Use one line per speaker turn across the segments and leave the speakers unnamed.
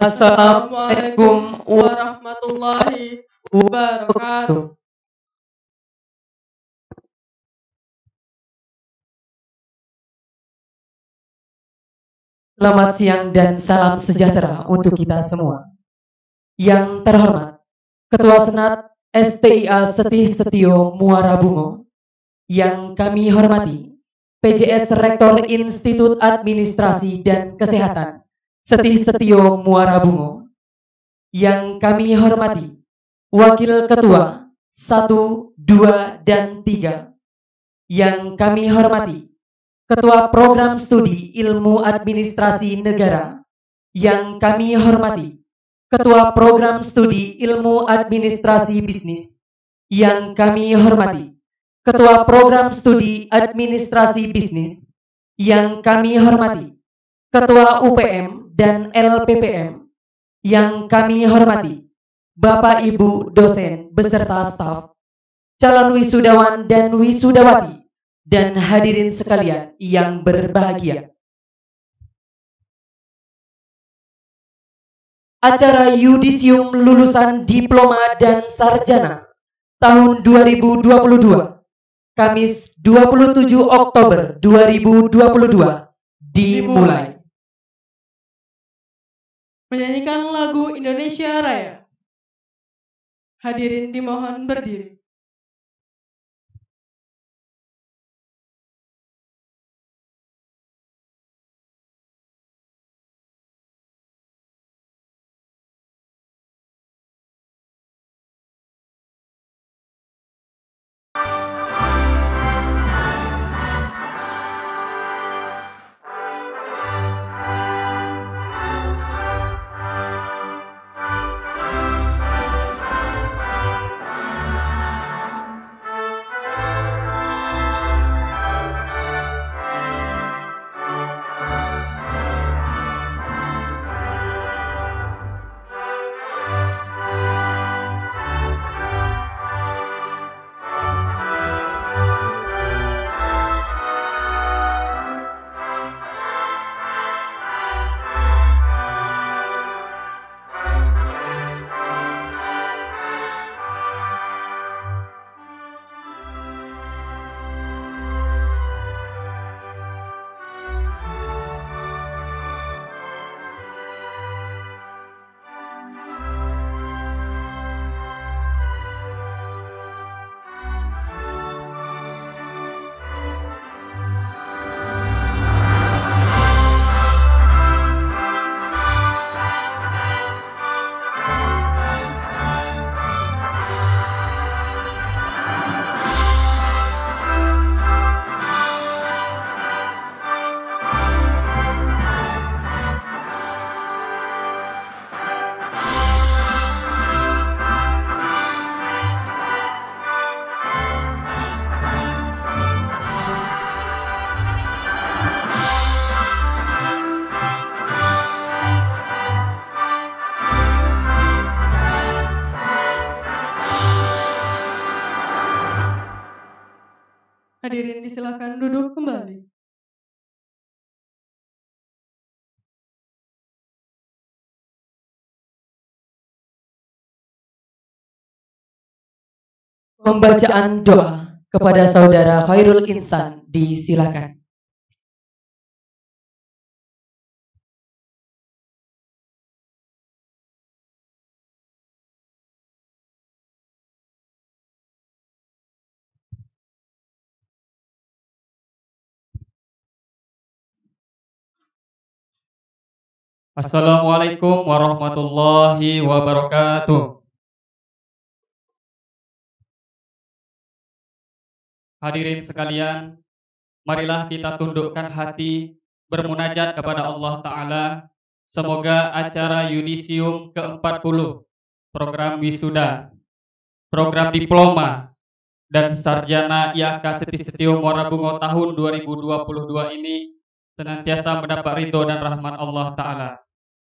Assalamualaikum warahmatullahi wabarakatuh.
Selamat siang dan salam sejahtera untuk kita semua. Yang terhormat, Ketua Senat STIA Setih Setio Muara Bungo. Yang kami hormati, PJS Rektor Institut Administrasi dan Kesehatan Setih Setio Muara Bungo. Yang kami hormati, Wakil Ketua 1, 2, dan 3. Yang kami hormati, Ketua Program Studi Ilmu Administrasi Negara. Yang kami hormati, Ketua Program Studi Ilmu Administrasi Bisnis. Yang kami hormati, Ketua Program Studi Administrasi Bisnis. Yang kami hormati, Ketua UPM dan LPPM. Yang kami hormati, Bapak Ibu dosen beserta staf, calon wisudawan dan wisudawati, dan hadirin sekalian yang berbahagia. Acara Yudisium Lulusan Diploma dan Sarjana tahun 2022, Kamis 27 Oktober 2022 dimulai.
Menyanyikan lagu Indonesia Raya. Hadirin dimohon berdiri. Hadirin disilakan duduk kembali.
Pembacaan doa kepada Saudara Khairul Insan disilakan.
Assalamualaikum warahmatullahi wabarakatuh. Hadirin sekalian, marilah kita tundukkan hati bermunajat kepada Allah Ta'ala. Semoga acara Yudisium ke-40, program wisuda, program diploma, dan sarjana IAK Setih Setio Muara Bungo tahun 2022 ini senantiasa mendapat ridho dan rahmat Allah Ta'ala.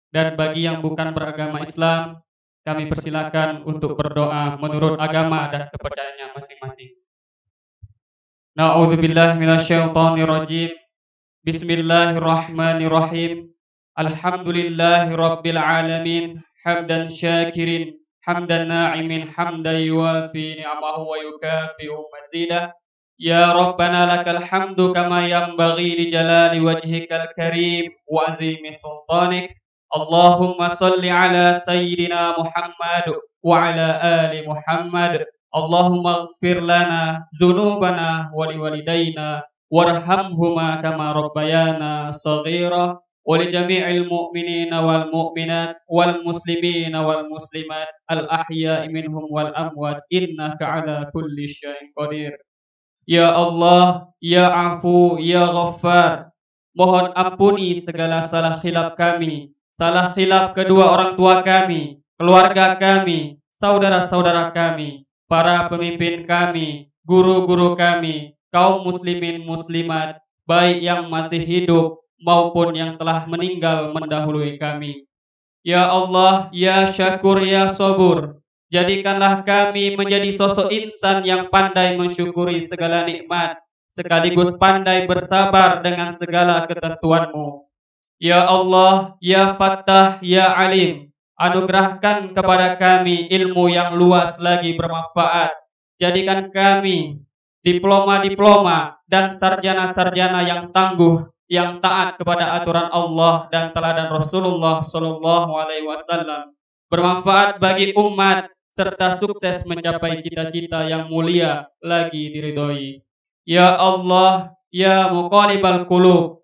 Dan bagi yang bukan beragama Islam, kami persilakan untuk berdoa menurut agama dan kepercayaannya masing-masing. Na'udzubillah minasyaitonirrajim. Bismillahirrahmanirrahim. Alhamdulillahi Rabbil Alamin. Hamdan syakirin, hamdan na'imin, hamdan yuafi ni'amahu wa yukafi'u mazidah. Ya Rabbana lakal hamdu kama yanbaghi li jalali wajhikal karim wa azimi sultanik. Allahumma salli ala sayyidina Muhammad wa ala ali Muhammad. Allahumma ighfir lana dzunubana wa liwalidayna warhamhuma kama rabbayana shaghira. ولجميع المؤمنين والمؤمنات والمسلمين والمسلمات الأحياء منهم والأموات إنك على كل شيء قدير. Ya Allah, Ya Afu, Ya Ghaffar, mohon ampuni segala salah khilaf kami, salah khilaf kedua orang tua kami, keluarga kami, saudara-saudara kami, para pemimpin kami, guru-guru kami, kaum muslimin muslimat, baik yang masih hidup maupun yang telah meninggal mendahului kami. Ya Allah, Ya Syakur, Ya Sabur, jadikanlah kami menjadi sosok insan yang pandai mensyukuri segala nikmat, sekaligus pandai bersabar dengan segala ketentuan-Mu. Ya Allah, Ya Fattah, Ya Alim, anugerahkan kepada kami ilmu yang luas lagi bermanfaat. Jadikan kami diploma-diploma dan sarjana-sarjana yang tangguh, yang taat kepada aturan Allah dan teladan Rasulullah Sallallahu Alaihi Wasallam, bermanfaat bagi umat serta sukses mencapai cita-cita yang mulia lagi diridhoi. Ya Allah, Ya Muqallibal Qulub,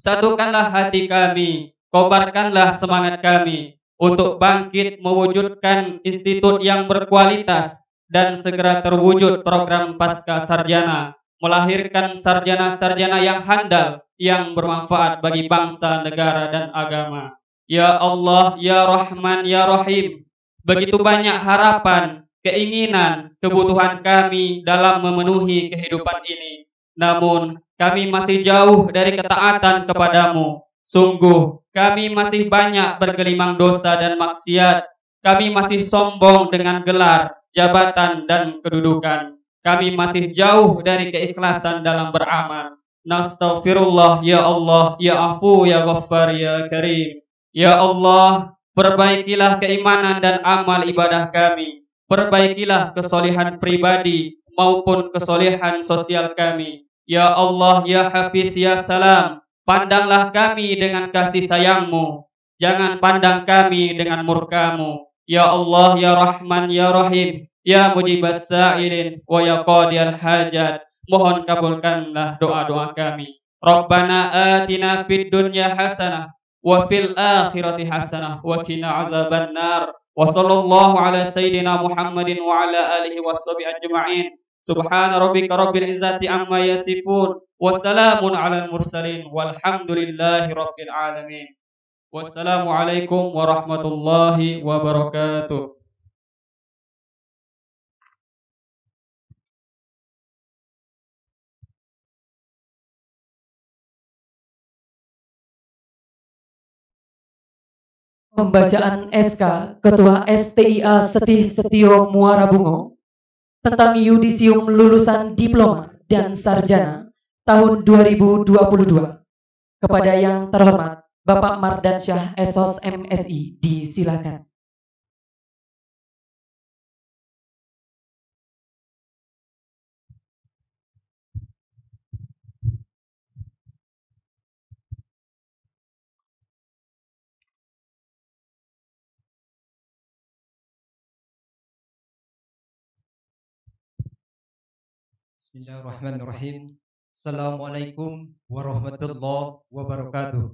satukanlah hati kami, kobarkanlah semangat kami untuk bangkit mewujudkan institut yang berkualitas dan segera terwujud program pasca sarjana, melahirkan sarjana-sarjana yang handal, yang bermanfaat bagi bangsa, negara, dan agama. Ya Allah, Ya Rahman, Ya Rahim, begitu banyak harapan, keinginan, kebutuhan kami dalam memenuhi kehidupan ini. Namun, kami masih jauh dari ketaatan kepadamu. Sungguh, kami masih banyak bergelimang dosa dan maksiat. Kami masih sombong dengan gelar, jabatan, dan kedudukan. Kami masih jauh dari keikhlasan dalam beramal. Nastaghfirullah, Ya Allah, Ya Afu, Ya Ghaffar, Ya Karim. Ya Allah, perbaikilah keimanan dan amal ibadah kami. Perbaikilah kesolehan pribadi maupun kesolehan sosial kami. Ya Allah, Ya Hafiz, Ya Salam, pandanglah kami dengan kasih sayang-Mu. Jangan pandang kami dengan murka-Mu. Ya Allah, Ya Rahman, Ya Rahim, Ya Mujibas Sa'ilin, wa Ya Qadiyal Hajat, mohon kabulkanlah doa-doa kami. Rabbana atina fid dunya hasanah wa fil akhirati hasanah wa qina azabannar. Wa sallallahu ala sayyidina Muhammadin wa ala alihi washabihi ajma'in. Subhana rabbika rabbil izzati amma yasifun wa salamun alal mursalin walhamdulillahi rabbil alamin. Wassalamualaikum warahmatullahi wabarakatuh.
Pembacaan SK Ketua STIA Setih Setio Muara Bungo tentang yudisium lulusan diploma dan sarjana tahun 2022 kepada yang terhormat Bapak Mardansyah Esos MSI, disilakan.
Bismillahirrahmanirrahim. Assalamualaikum warahmatullahi wabarakatuh.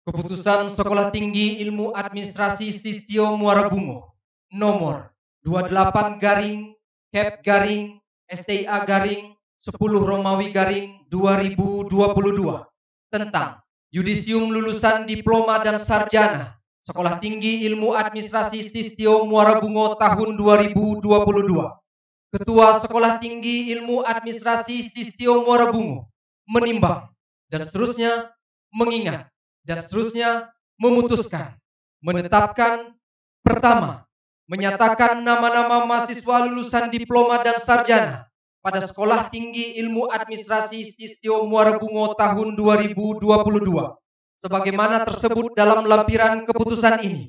Keputusan Sekolah Tinggi Ilmu Administrasi Sistio Muara Bungo nomor 28-STIA-10-Romawi-2022 tentang yudisium lulusan diploma dan sarjana Sekolah Tinggi Ilmu Administrasi Sistio Muara Bungo tahun 2022. Ketua Sekolah Tinggi Ilmu Administrasi Sistio Muara Bungo menimbang dan seterusnya mengingat dan seterusnya memutuskan, menetapkan, pertama, menyatakan nama-nama mahasiswa lulusan diploma dan sarjana pada Sekolah Tinggi Ilmu Administrasi Stistio Muara Bungo tahun 2022 sebagaimana tersebut dalam lampiran keputusan ini.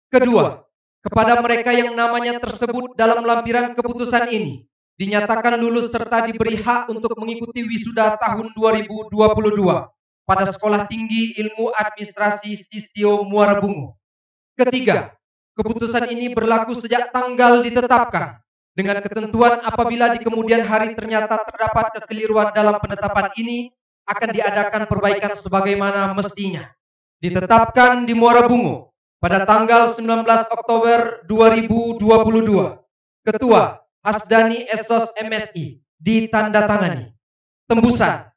Kedua, kepada mereka yang namanya tersebut dalam lampiran keputusan ini dinyatakan lulus serta diberi hak untuk mengikuti wisuda tahun 2022 pada Sekolah Tinggi Ilmu Administrasi Stistio Muara Bungo. Ketiga, keputusan ini berlaku sejak tanggal ditetapkan dengan ketentuan apabila di kemudian hari ternyata terdapat kekeliruan dalam penetapan ini akan diadakan perbaikan sebagaimana mestinya. Ditetapkan di Muara Bungo pada tanggal 19 Oktober 2022. Ketua Hasdani Esos MSI ditandatangani. Tembusan.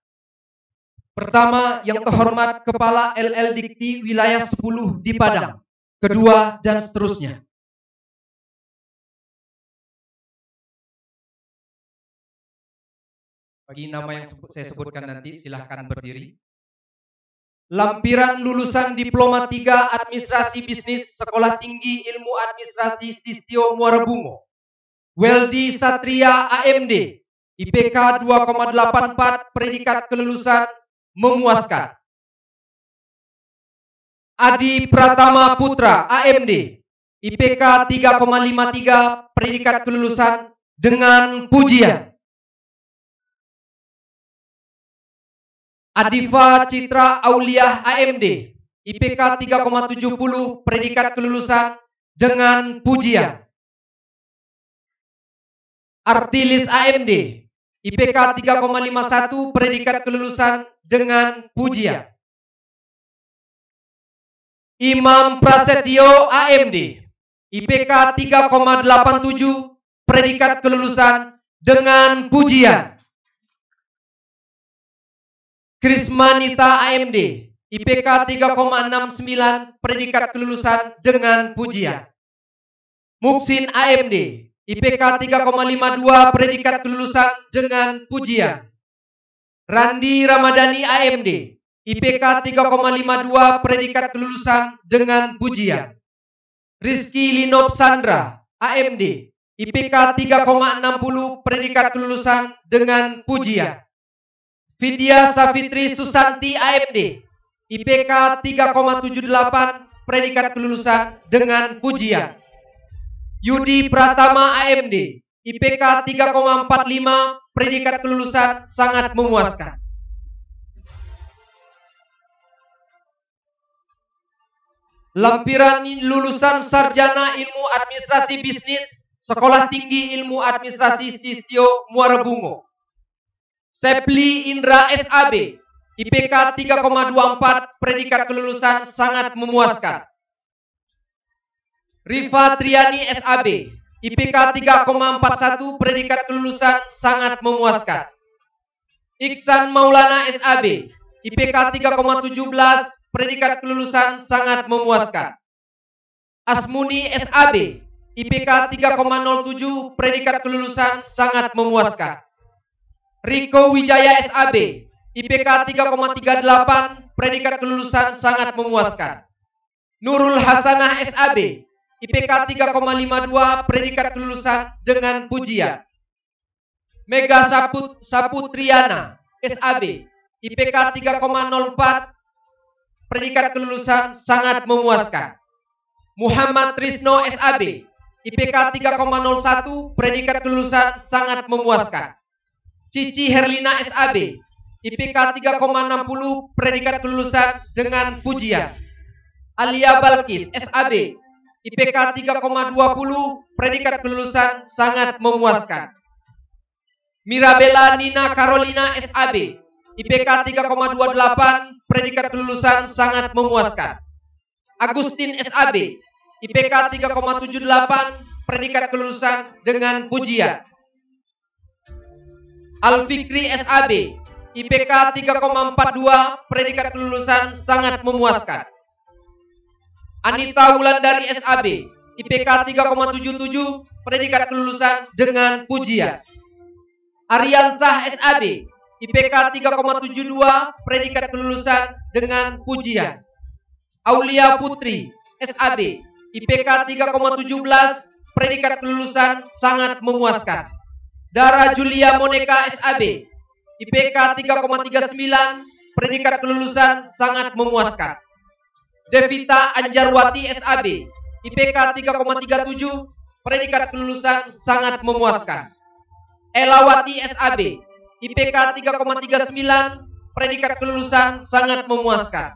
Pertama, yang terhormat Kepala LL Dikti Wilayah 10 di Padang. Kedua, dan seterusnya. Bagi nama yang saya sebutkan nanti, silahkan berdiri. Lampiran lulusan Diploma 3 Administrasi Bisnis Sekolah Tinggi Ilmu Administrasi Stistio Muara Bungo. Weldy Satria AMD, IPK 2,84, predikat kelulusan memuaskan. Adi Pratama Putra AMD, IPK 3,53, predikat kelulusan dengan pujian. Adifa Citra Auliah AMD, IPK 3,70, predikat kelulusan dengan pujian. Artilis AMD, IPK 3,51, predikat kelulusan dengan pujian. Imam Prasetyo AMD, IPK 3,87, predikat kelulusan dengan pujian. Krismanita AMD, IPK 3,69, predikat kelulusan dengan pujian. Muksin AMD, IPK 3,52, predikat kelulusan dengan pujian. Randi Ramadhani AMD, IPK 3,52, predikat kelulusan dengan pujian. Rizky Linop Sandra AMD, IPK 3,60, predikat kelulusan dengan pujian. Vidya Safitri Susanti AMD, IPK 3,78, predikat kelulusan dengan pujian. Yudi Pratama AMD, IPK 3,45, predikat kelulusan sangat memuaskan. Lampiran lulusan Sarjana Ilmu Administrasi Bisnis Sekolah Tinggi Ilmu Administrasi Stistio Muara Bungo. Sepli Indra SAB, IPK 3,24, predikat kelulusan sangat memuaskan. Rifa Triani SAB, IPK 3,41, predikat kelulusan sangat memuaskan. Iksan Maulana SAB, IPK 3,17, predikat kelulusan sangat memuaskan. Asmuni SAB, IPK 3,07, predikat kelulusan sangat memuaskan. Riko Wijaya SAB, IPK 3,38, predikat kelulusan sangat memuaskan. Nurul Hasanah SAB, IPK 3,52, predikat kelulusan dengan pujian. Mega Saputriana SAB, IPK 3,04, predikat kelulusan sangat memuaskan. Muhammad Trisno SAB, IPK 3,01, predikat kelulusan sangat memuaskan. Cici Herlina SAB, IPK 3,60, predikat kelulusan dengan pujian. Alia Balkis SAB, IPK 3,20, predikat kelulusan sangat memuaskan. Mirabella Nina Carolina SAB, IPK 3,28, predikat kelulusan sangat memuaskan. Agustin SAB, IPK 3,78, predikat kelulusan dengan pujian. Alfikri SAB, IPK 3,42, predikat kelulusan sangat memuaskan. Anita Wulandari SAB, IPK 3,77, predikat kelulusan dengan pujian. Ariansah SAB, IPK 3,72, predikat kelulusan dengan pujian. Aulia Putri SAB, IPK 3,17, predikat kelulusan sangat memuaskan. Dara Julia Monica SAB, IPK 3,39, predikat kelulusan sangat memuaskan. Devita Anjarwati SAB, IPK 3,37, predikat kelulusan sangat memuaskan. Elawati SAB, IPK 3,39, predikat kelulusan sangat memuaskan.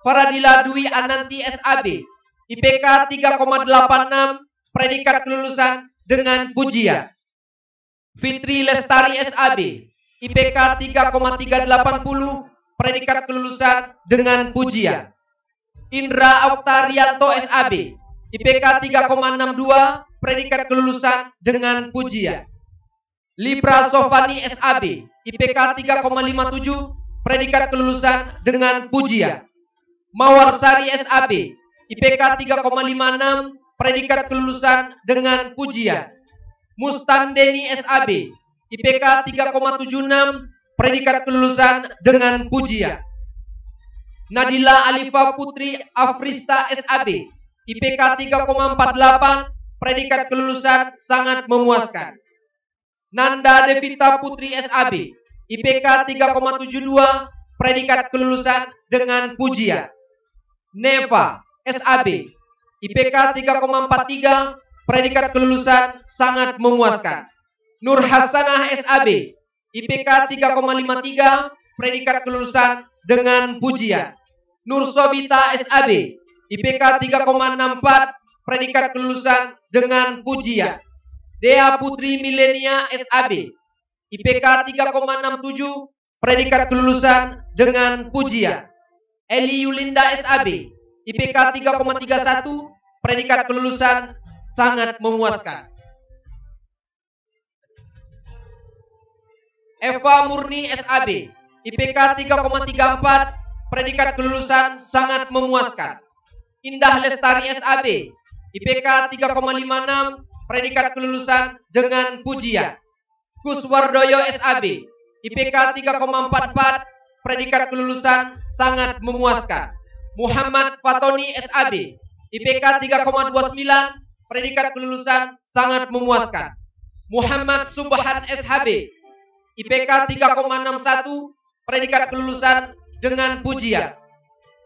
Faradila Dwi Ananti SAB, IPK 3,86, predikat kelulusan dengan pujian. Fitri Lestari SAB, IPK 3,380, predikat kelulusan dengan pujian. Indra Oktarianto SAB, IPK 3,62, predikat kelulusan dengan pujian. Libra Sofani SAB, IPK 3,57, predikat kelulusan dengan pujian. Mawarsari SAB, IPK 3,56, predikat kelulusan dengan pujian. Mustandeni SAB, IPK 3,76, predikat kelulusan dengan pujian. Nadila Alifa Putri Afrista SAB, IPK 3,48, predikat kelulusan sangat memuaskan. Nanda Devita Putri SAB, IPK 3,72, predikat kelulusan dengan pujian. Neva SAB, IPK 3,43, predikat kelulusan sangat memuaskan. Nur Hasanah SAB, IPK 3,53, predikat kelulusan dengan pujian. Nur Sobita SAB, IPK 3,64, predikat kelulusan dengan pujian. Dea Putri Milenia SAB, IPK 3,67, predikat kelulusan dengan pujian. Eli Yulinda SAB, IPK 3,31, predikat kelulusan sangat memuaskan. Eva Murni SAB, IPK 3,34, predikat kelulusan sangat memuaskan. Indah Lestari SAB, IPK 3,56, predikat kelulusan dengan pujian. Kuswardoyo SAB, IPK 3,44, predikat kelulusan sangat memuaskan. Muhammad Fatoni SAB, IPK 3,29, predikat kelulusan sangat memuaskan. Muhammad Subhan SHB, IPK 3,61, predikat kelulusan dengan pujian.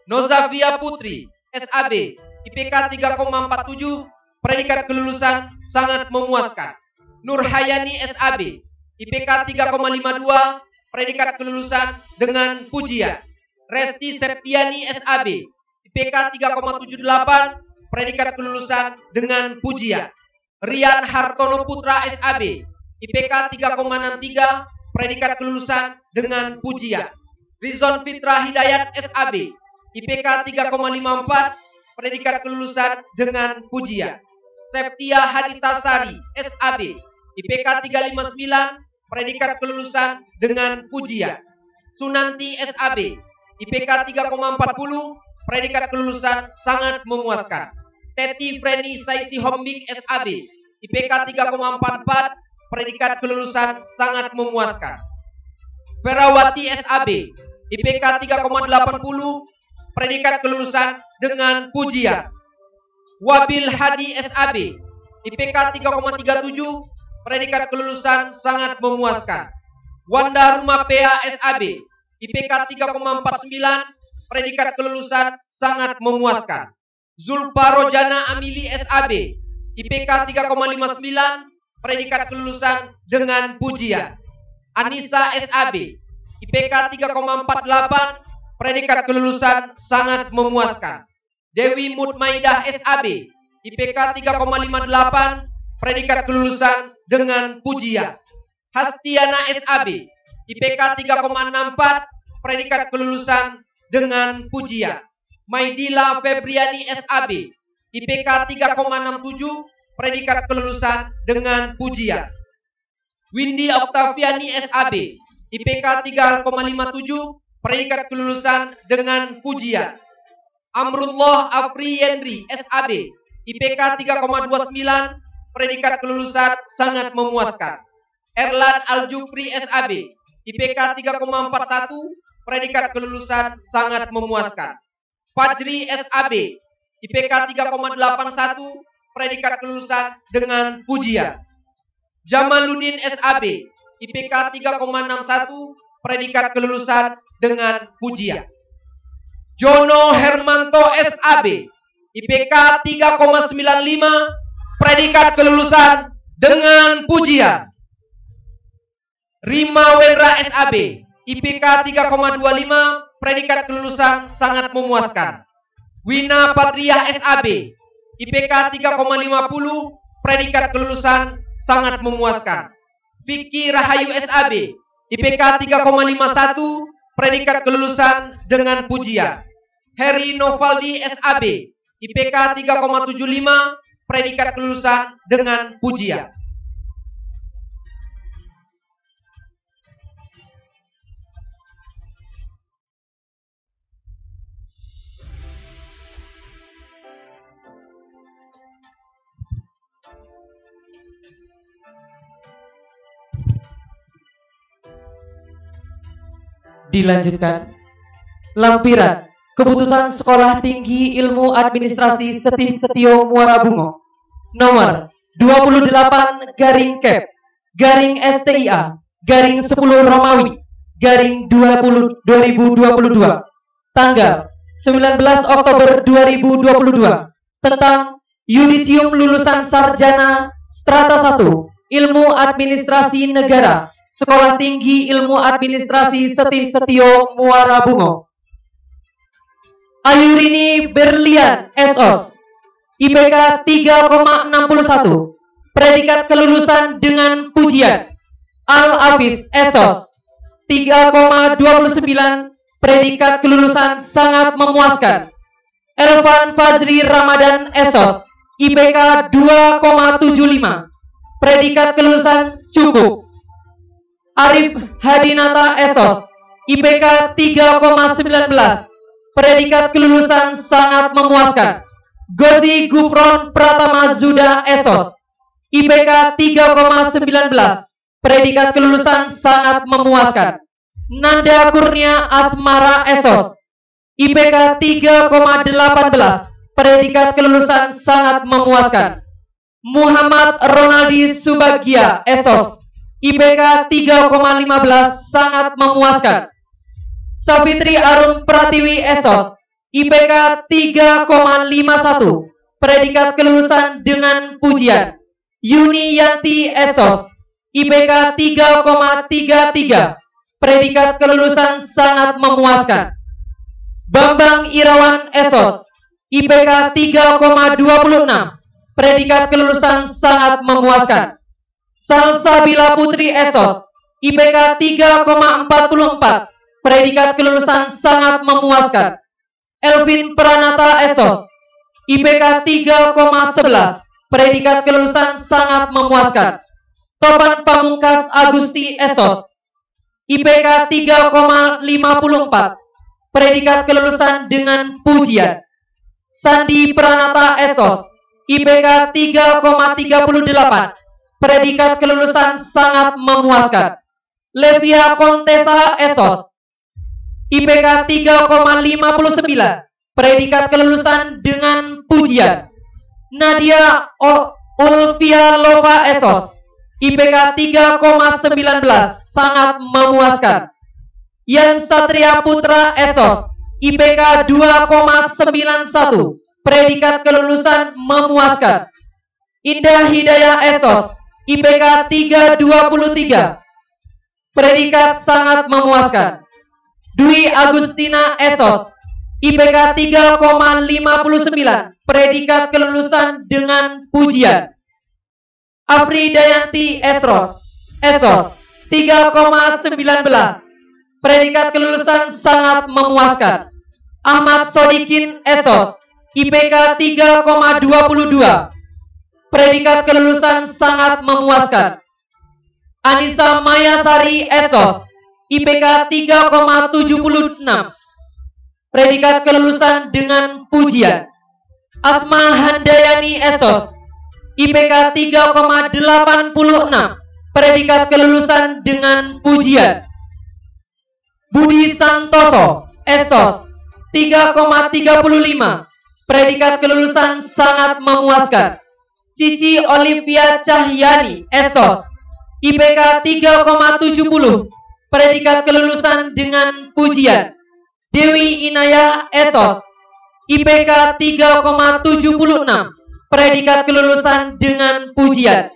Nozafia Putri SAB, IPK 3,47, predikat kelulusan sangat memuaskan. Nurhayani SAB, IPK 3,52, predikat kelulusan dengan pujian. Resti Septiani SAB, IPK 3,78, predikat kelulusan dengan pujian. Rian Hartono Putra SAB, IPK 3,63, predikat kelulusan dengan pujian. Rizon Fitra Hidayat SAB, IPK 3,54, predikat kelulusan dengan pujian. Septia Haditasari SAB, IPK 359, predikat kelulusan dengan pujian. Sunanti SAB, IPK 3,40, predikat kelulusan sangat memuaskan. Teti Freni Saisi Hombik SAB, IPK 3,44, predikat kelulusan sangat memuaskan. Ferawati SAB, IPK 3,80, predikat kelulusan dengan pujian. Wabil Hadi SAB, IPK 3,37, predikat kelulusan sangat memuaskan. Wanda Rumapea SAB, IPK 3,49, predikat kelulusan sangat memuaskan. Zulfa Rojana Amili SAB, IPK 3,59, predikat kelulusan dengan pujian. Anissa SAB, IPK 3,48, predikat kelulusan sangat memuaskan. Dewi Mutmaidah SAB, IPK 3,58, predikat kelulusan dengan pujian. Hastiana SAB, IPK 3,64, predikat kelulusan dengan pujian. Maidila Febriani SAB, IPK 3,67, predikat kelulusan dengan pujian. Windy Oktaviani SAB, IPK 3,57, predikat kelulusan dengan pujian. Amrullah Afri Yendri SAB, IPK 3,29, predikat kelulusan sangat memuaskan. Erlan Aljufri SAB, IPK 3,41, predikat kelulusan sangat memuaskan. Fajri SAB, IPK 3,81, predikat kelulusan dengan pujian. Jamaluddin SAB, IPK 3,61, predikat kelulusan dengan pujian. Jono Hermanto SAB, IPK 3,95, predikat kelulusan dengan pujian. Rima Wendra SAB, IPK 3,25, predikat kelulusan sangat memuaskan. Wina Patriah SAB, IPK 3,50, predikat kelulusan sangat memuaskan. Vicky Rahayu SAB, IPK 3,51, predikat kelulusan dengan pujian. Heri Novaldi SAB, IPK 3,75, predikat kelulusan dengan pujian.
Dilanjutkan, lampiran Keputusan Sekolah Tinggi Ilmu Administrasi Setih Setio Muara Bungo nomor 28-Kep/STIA/10 Romawi /2022 tanggal 19 Oktober 2022 tentang Yudisium Lulusan Sarjana Strata 1 Ilmu Administrasi Negara Sekolah Tinggi Ilmu Administrasi Setih Setio Muara Bungo. Ayurini Berlian SOS, IPK 3,61, predikat kelulusan dengan pujian. Al-Hafiz SOS, 3,29, predikat kelulusan sangat memuaskan. Elvan Fazri Ramadan SOS, IPK 2,75, predikat kelulusan cukup. Arif Hadinata SOS, IPK 3,19, predikat kelulusan sangat memuaskan. Gozi Gufron Pratama Zuda SOS, IPK 3,19, predikat kelulusan sangat memuaskan. Nanda Kurnia Asmara SOS, IPK 3,18, predikat kelulusan sangat memuaskan. Muhammad Ronaldi Subagia SOS, IPK 3,15, sangat memuaskan. Savitri Arum Pratiwi SOS, IPK 3,51, predikat kelulusan dengan pujian. Yuni Yanti SOS, IPK 3,33, predikat kelulusan sangat memuaskan. Bambang Irawan SOS, IPK 3,26, predikat kelulusan sangat memuaskan. Salsabila Putri SOS, IPK 3,44, predikat kelulusan sangat memuaskan. Elvin Pranata SOS, IPK 3,11, predikat kelulusan sangat memuaskan. Topan Pamungkas Agusti SOS, IPK 3,54, predikat kelulusan dengan pujian. Sandi Pranata SOS, IPK 3,38, predikat kelulusan sangat memuaskan. Levia Kontesa SOS, IPK 3,59, predikat kelulusan dengan pujian. Nadia Ulfia Lova SOS, IPK 3,19, sangat memuaskan. Yan Satria Putra SOS, IPK 2,91, predikat kelulusan memuaskan. Indah Hidayah SOS, IPK 3,23, predikat sangat memuaskan. Dwi Agustina SOS, IPK 3,59, predikat kelulusan dengan pujian. Afri Dayanti SOS, 3,19, predikat kelulusan sangat memuaskan. Ahmad Sodikin SOS, IPK 3,22, predikat kelulusan sangat memuaskan. Anissa Mayasari SOS, IPK 3,76, predikat kelulusan dengan pujian. Asma Handayani SOS, IPK 3,86, predikat kelulusan dengan pujian. Budi Santoso SOS, 3,35, predikat kelulusan sangat memuaskan. Cici Olivia Cahyani SOS, IPK 3,70, predikat kelulusan dengan pujian. Dewi Inayah Esos, IPK 3,76, predikat kelulusan dengan pujian.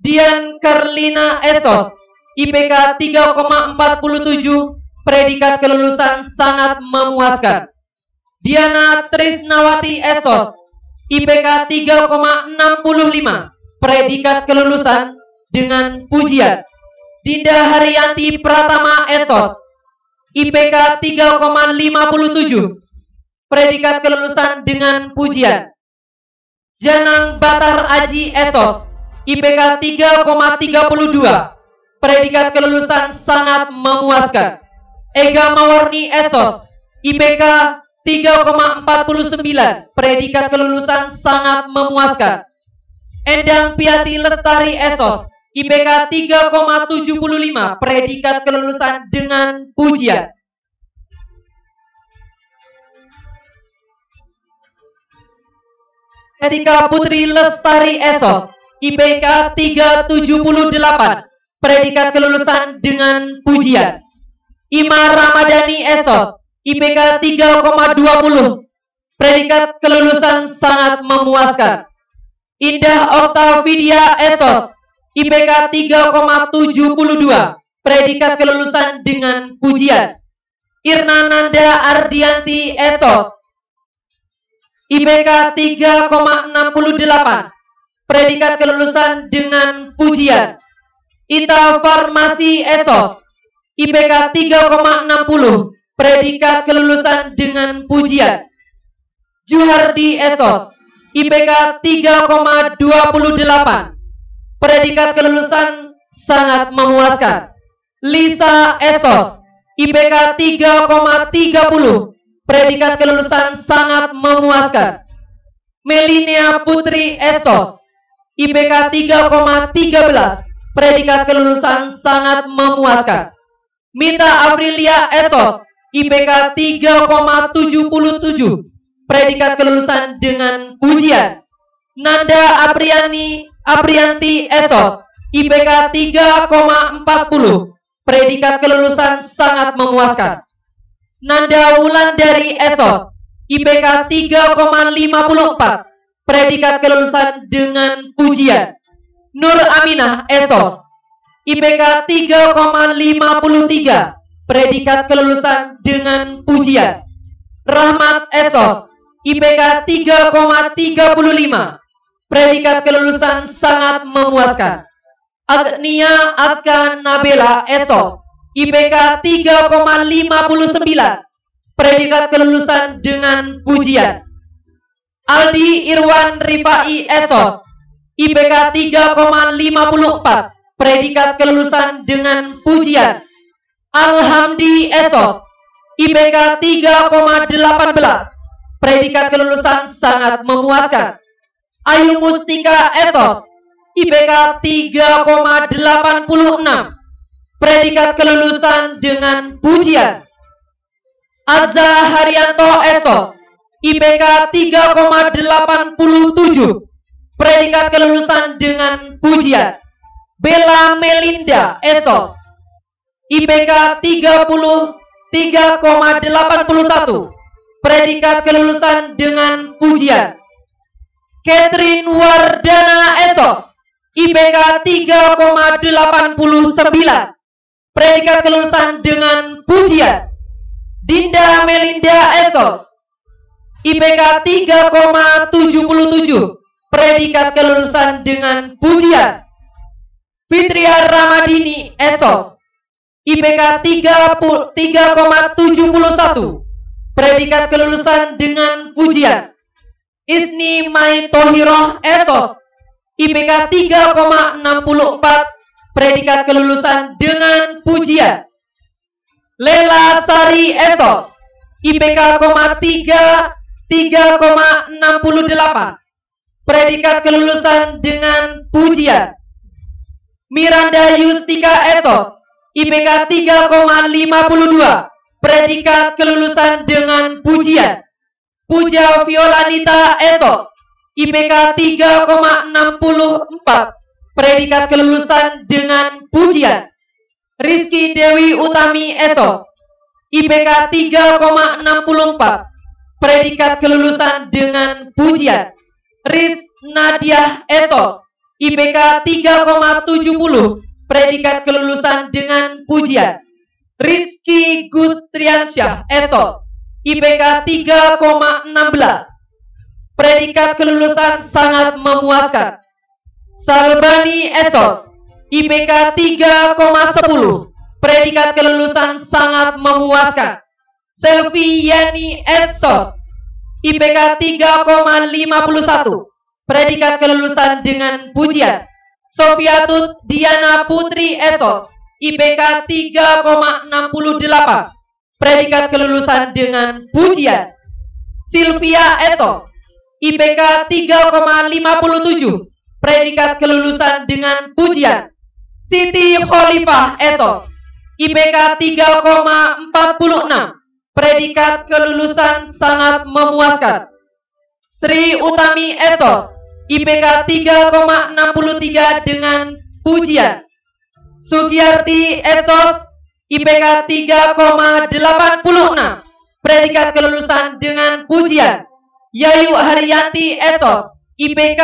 Dian Karlina Esos, IPK 3,47, predikat kelulusan sangat memuaskan. Diana Trisnawati Esos, IPK 3,65, predikat kelulusan dengan pujian. Dinda Haryanti Pratama Esos, IPK 3,57, predikat kelulusan dengan pujian. Janang Batar Aji Esos, IPK 3,32, predikat kelulusan sangat memuaskan. Ega Mawarni Esos, IPK 3,49, predikat kelulusan sangat memuaskan. Endang Piati Lestari Esos, IPK 3,75, predikat kelulusan dengan pujian. Etika Putri Lestari Esos, IPK 378, predikat kelulusan dengan pujian. Ima Ramadhani Esos, IPK 3,20, predikat kelulusan sangat memuaskan. Indah Octavidia Esos, IPK 3,72, predikat kelulusan dengan pujian. Irna Nanda Ardianti Esos, IPK 3,68, predikat kelulusan dengan pujian. Ita Farmasi Esos, IPK 3,60, predikat kelulusan dengan pujian. Juhardi Esos, IPK 3,28, predikat kelulusan sangat memuaskan. Lisa Esos, IPK 3,30, predikat kelulusan sangat memuaskan. Melinia Putri Esos, IPK 3,13, predikat kelulusan sangat memuaskan. Mita Aprilia Esos, IPK 3,77, predikat kelulusan dengan pujian. Nanda Aprianti Esos, IPK 3,40, predikat kelulusan sangat memuaskan. Nanda Wulandari Esos, IPK 3,54, predikat kelulusan dengan pujian. Nur Aminah Esos, IPK 3,53, predikat kelulusan dengan pujian. Rahmat Esos, IPK 3,35, predikat kelulusan sangat memuaskan. Agnia Aska Nabela Esos, IPK 3,59, predikat kelulusan dengan pujian. Aldi Irwan Rifai Esos, IPK 3,54, predikat kelulusan dengan pujian. Alhamdi Esos, IPK 3,18, predikat kelulusan sangat memuaskan. Ayu Mustika Esos, IPK 3,86, predikat kelulusan dengan pujian. Azza Haryanto Esos, IPK 3,87, predikat kelulusan dengan pujian. Bella Melinda Esos, IPK 3,81, predikat kelulusan dengan pujian. Catherine Wardana Esos, IPK 3,89, predikat kelulusan dengan pujian. Dinda Melinda Esos, IPK 3,77, predikat kelulusan dengan pujian. Fitria Ramadini Esos, IPK 3,71, predikat kelulusan dengan pujian. Isni Mai Tohiroh Esos, IPK 3,64, predikat kelulusan dengan pujian. Lela Sari Esos, IPK 3,68, predikat kelulusan dengan pujian. Miranda Yustika Esos, IPK 3,52, predikat kelulusan dengan pujian. Puja Violanita Esos, IPK 3,64, predikat kelulusan dengan pujian. Rizky Dewi Utami SOS, IPK 3,64, predikat kelulusan dengan pujian. Riz Nadia SOS, IPK 3,70, predikat kelulusan dengan pujian. Rizky Gustriansyah SOS, IPK 3,16, predikat kelulusan sangat memuaskan. Salbani SOS, IPK 3,10, predikat kelulusan sangat memuaskan. Selvi Yani SOS, IPK 3,51, predikat kelulusan dengan pujian. Sofiatut Diana Putri SOS, IPK 3,68, predikat kelulusan dengan pujian. Sylvia SOS, IPK 3,57, predikat kelulusan dengan pujian. Siti Khalifah SOS, IPK 3,46, predikat kelulusan sangat memuaskan. Sri Utami SOS, IPK 3,63 dengan pujian. Sugiyarti SOS, IPK 3,86, predikat kelulusan dengan pujian. Yayu Haryanti SOS, IPK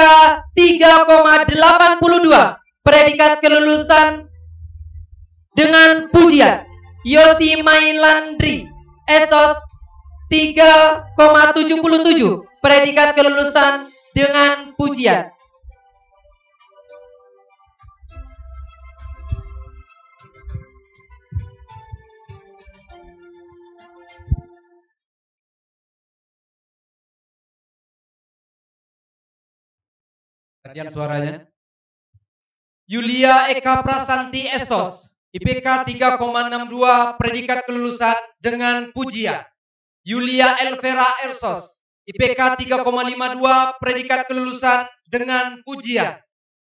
3,82, predikat kelulusan dengan pujian. Yosi Mailandri SOS 3,77, predikat kelulusan dengan pujian.
Perhatian suaranya. Yulia Eka Prasanti SOS, IPK 3,62, predikat kelulusan dengan pujian. Yulia Elvera SOS, IPK 3,52, predikat kelulusan dengan pujian.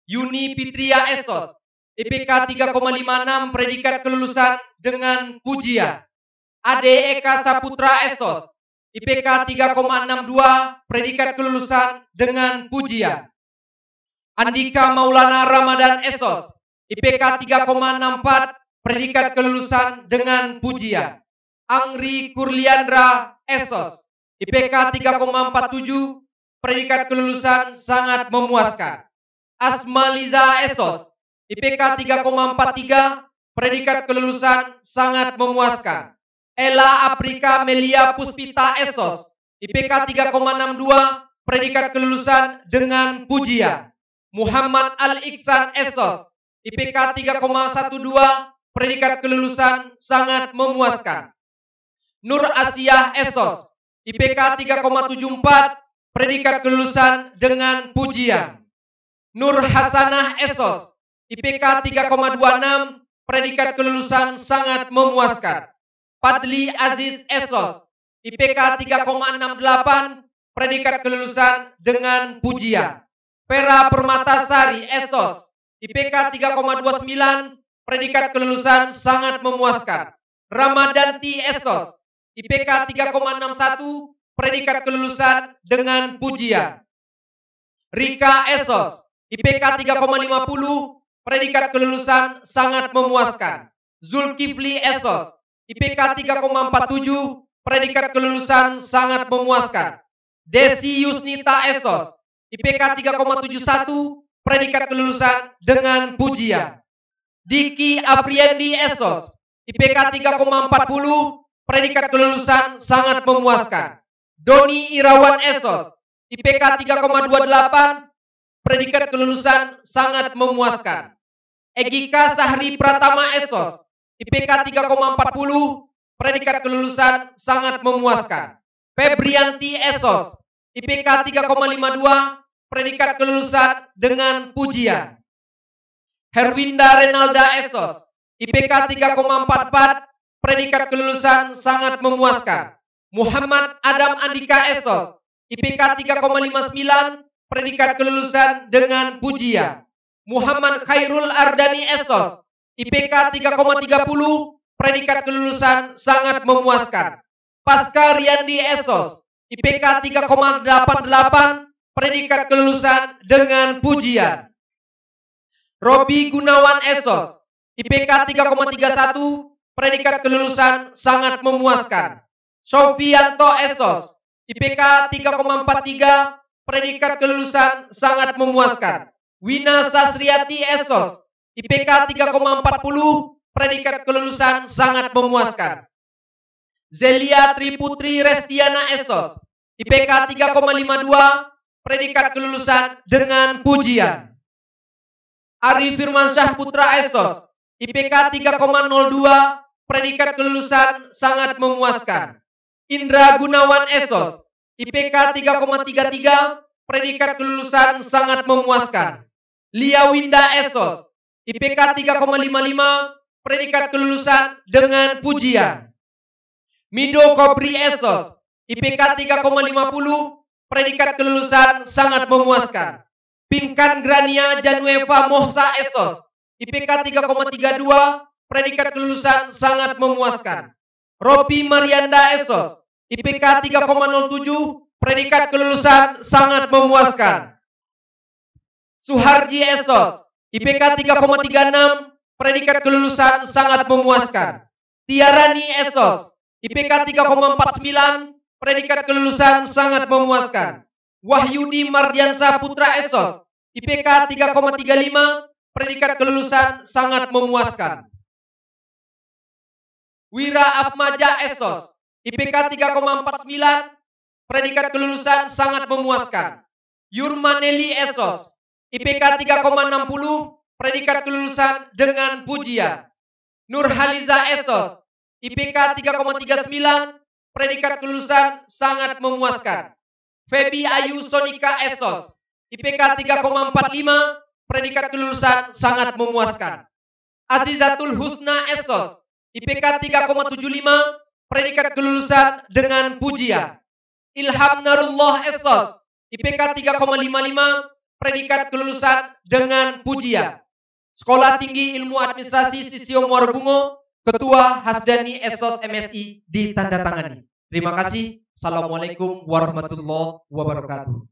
Yuni Fitria SOS, IPK 3,56, predikat kelulusan dengan pujian. Ade Eka Saputra SOS, IPK 3,62, predikat kelulusan dengan pujian. Andika Maulana Ramadan SOS, IPK 3,64, predikat kelulusan dengan pujian. Angri Kurliandra SOS, IPK 3,47, predikat kelulusan sangat memuaskan. Asma Liza SOS, IPK 3,43, predikat kelulusan sangat memuaskan. Ella Aprika Melia Puspita SOS, IPK 3,62, predikat kelulusan dengan pujian. Muhammad Al-Iksan SOS, IPK 3,12, predikat kelulusan sangat memuaskan. Nur Asia SOS, IPK 3,74, predikat kelulusan dengan pujian. Nur Hasanah SOS, IPK 3,26, predikat kelulusan sangat memuaskan. Padli Aziz SOS, IPK 3,68, predikat kelulusan dengan pujian. Vera Permatasari SOS, IPK 3,29, predikat kelulusan sangat memuaskan. Ramadanti SOS, IPK 3,61, predikat kelulusan dengan pujian. Rika SOS, IPK 3,50, predikat kelulusan sangat memuaskan. Zulkifli SOS, IPK 3,47, predikat kelulusan sangat memuaskan. Desi Yusnita SOS, IPK 3,71, predikat kelulusan dengan pujian. Diki Apriendi SOS, IPK 3,40, predikat kelulusan sangat memuaskan. Doni Irawan SOS, IPK 3,28, predikat kelulusan sangat memuaskan. Egika Sahri Pratama SOS, IPK 3,40, predikat kelulusan sangat memuaskan. Febrianti SOS, IPK 3,52, predikat kelulusan dengan pujian. Herwinda Renalda SOS, IPK 3,44, predikat kelulusan sangat memuaskan. Muhammad Adam Andika SOS, IPK 3,59, predikat kelulusan dengan pujian. Muhammad Khairul Ardani SOS, IPK 3,30, predikat kelulusan sangat memuaskan. Pasca Riyandi SOS, IPK 3,88, predikat kelulusan dengan pujian. Robi Gunawan Esos, IPK 3,31, predikat kelulusan sangat memuaskan. Sofianto Esos, IPK 3,43, predikat kelulusan sangat memuaskan. Wina Sasriati Esos, IPK 3,40, predikat kelulusan sangat memuaskan. Zelia Triputri Restiana Esos, IPK 3,52, predikat kelulusan dengan pujian. Ari Firmansyah Putra Esos, IPK 3,02, predikat kelulusan sangat memuaskan. Indra Gunawan Esos, IPK 3,33, predikat kelulusan sangat memuaskan. Lia Winda Esos, IPK 3,55, predikat kelulusan dengan pujian. Mido Kobri Esos, IPK 3,50, predikat kelulusan sangat memuaskan. Pinkan Grania Janueva Mohsa Esos, IPK 3,32, predikat kelulusan sangat memuaskan. Ropi Marianda Esos, IPK 3,07, predikat kelulusan sangat memuaskan. Suharji Esos, IPK 3,36, predikat kelulusan sangat memuaskan. Tiarani Esos, IPK 3,49, predikat kelulusan sangat memuaskan. Wahyudi Mardiansah Putra Esos, IPK 3,35, predikat kelulusan sangat memuaskan. Wira Afmaja Esos, IPK 3,49, predikat kelulusan sangat memuaskan. Yurmaneli Esos, IPK 3,60, predikat kelulusan dengan pujian. Nurhaliza Esos, IPK 3,39, predikat kelulusan sangat memuaskan. Febi Ayu Sonika Esos, IPK 3,45, predikat kelulusan sangat memuaskan. Azizatul Husna Esos, IPK 3,75, predikat kelulusan dengan pujian. Ilham Narullah Esos, IPK 3,55, predikat kelulusan dengan pujian. Sekolah Tinggi Ilmu Administrasi Sisio Muara Bungo, Ketua Hasdani Esos MSI ditandatangani. Terima kasih. Assalamualaikum warahmatullahi wabarakatuh.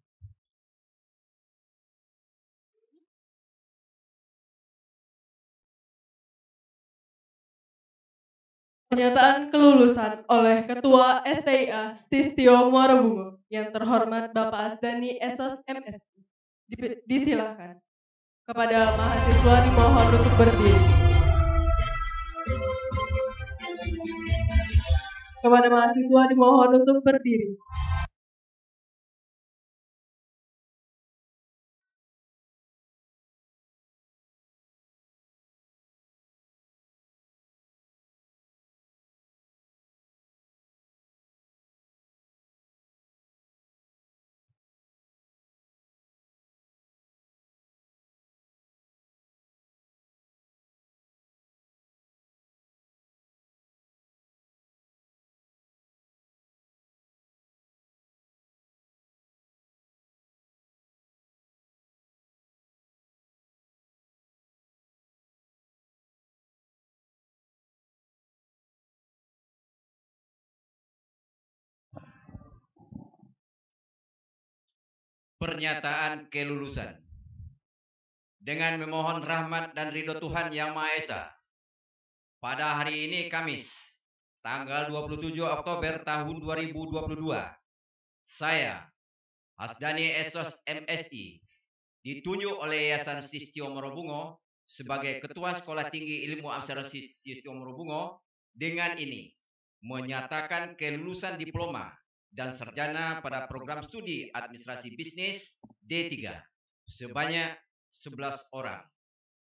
Pernyataan kelulusan oleh Ketua STIA Stistio Muara Bungo yang terhormat Bapak Hasdani Esos MSI. Disilakan. Kepada mahasiswa dimohon untuk berdiri. Kepada mahasiswa dimohon untuk berdiri.
Pernyataan kelulusan. Dengan memohon rahmat dan ridho Tuhan Yang Maha Esa, pada hari ini Kamis, tanggal 27 Oktober tahun 2022, saya, Hasdani Esos MSI, ditunjuk oleh Yayasan Stistio Muara Bungo sebagai Ketua Sekolah Tinggi Ilmu Administrasi Stistio Muara Bungo, dengan ini menyatakan kelulusan diploma dan sarjana pada program studi administrasi bisnis D3 sebanyak 11 orang.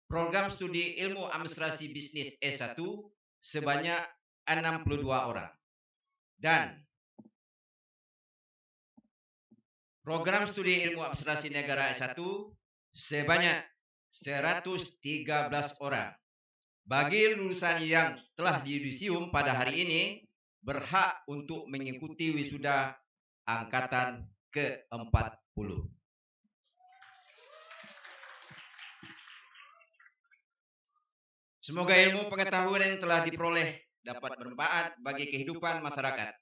Program studi ilmu administrasi bisnis S1 sebanyak 62 orang. Dan program studi ilmu administrasi negara S1 sebanyak 113 orang. Bagi lulusan yang telah diyudisium pada hari ini, berhak untuk mengikuti wisuda angkatan ke-40. Semoga ilmu pengetahuan yang telah diperoleh dapat bermanfaat bagi kehidupan masyarakat,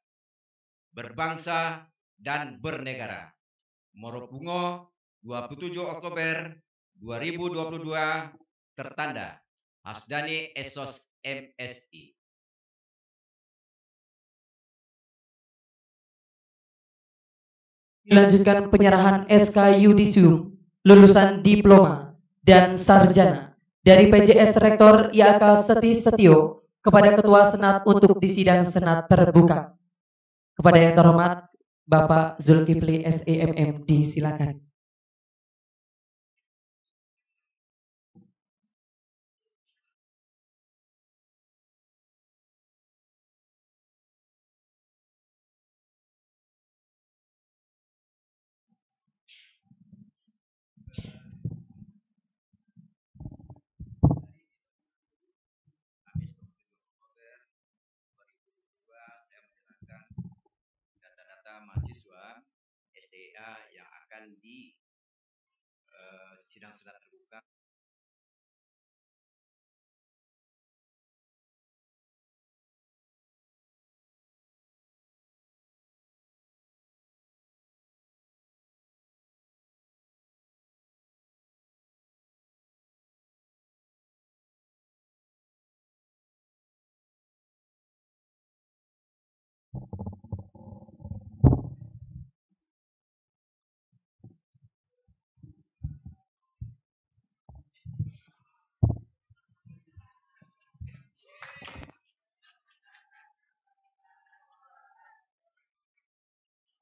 berbangsa, dan bernegara. Muara Bungo, 27 Oktober 2022, Tertanda Hasdani Esos MSI.
Dilanjutkan penyerahan SK Yudisium lulusan diploma dan sarjana dari PJS Rektor IAK Setis Setio kepada Ketua Senat untuk di sidang Senat terbuka. Kepada yang terhormat Bapak Zulkifli SEMM disilakan.
Data-data mahasiswa STIA yang akan di sidang senat terbuka.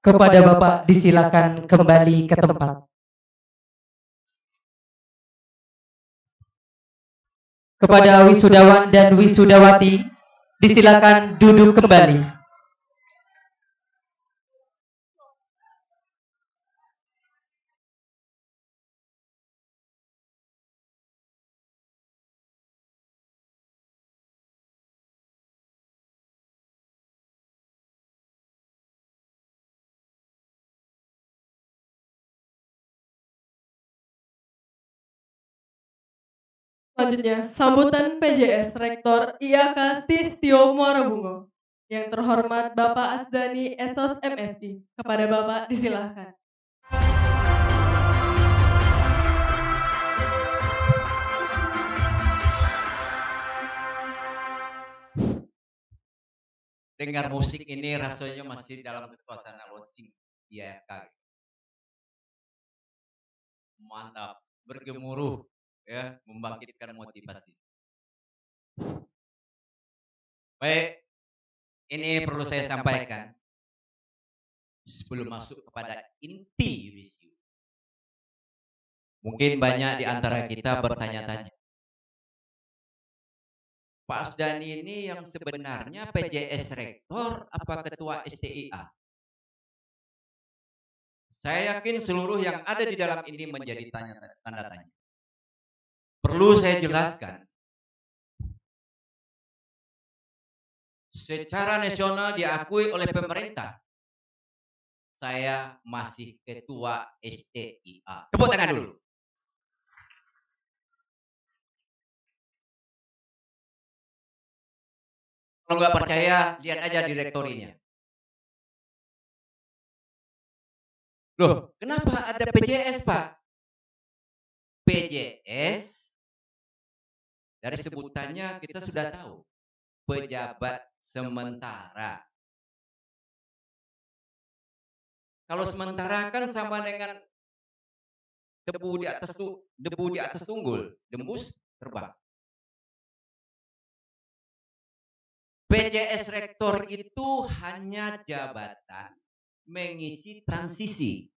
Kepada Bapak disilakan kembali ke tempat. Kepada wisudawan dan wisudawati disilakan duduk kembali.
Selanjutnya, sambutan PJS Rektor IAK Stistio Muara Bungo. Yang terhormat Bapak Asdani Esos MSI. Kepada Bapak disilahkan.
Dengar musik ini rasanya masih dalam suasana launching IAK. Mantap, bergemuruh, ya, membangkitkan motivasi. Baik, ini perlu saya sampaikan sebelum masuk kepada inti yudisium. Mungkin banyak di antara kita bertanya-tanya, Pak Asdani ini yang sebenarnya PJS Rektor apa Ketua STIA? Saya yakin seluruh yang ada di dalam ini menjadi tanda tanya. Perlu saya jelaskan, secara nasional diakui oleh pemerintah, saya masih Ketua STIA. Tepuk tangan dulu. Kalau nggak percaya, lihat aja direktorinya. Loh, kenapa ada PJS, Pak? PJS, dari sebutannya kita sudah tahu, pejabat sementara. Kalau sementara kan sama dengan debu di atas tunggul, dembus terbang. PJS Rektor itu hanya jabatan mengisi transisi.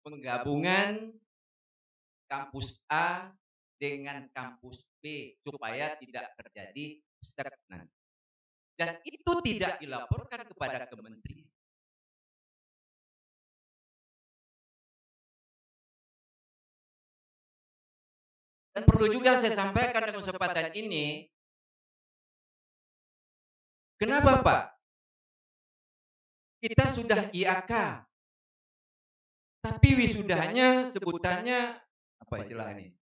Penggabungan kampus A dengan kampus B supaya tidak terjadi stagnan. Dan itu tidak dilaporkan kepada kementerian. Dan perlu juga saya sampaikan dalam kesempatan ini, kenapa Pak? Kita sudah IAK, tapi wisudanya sebutannya apa istilah ini?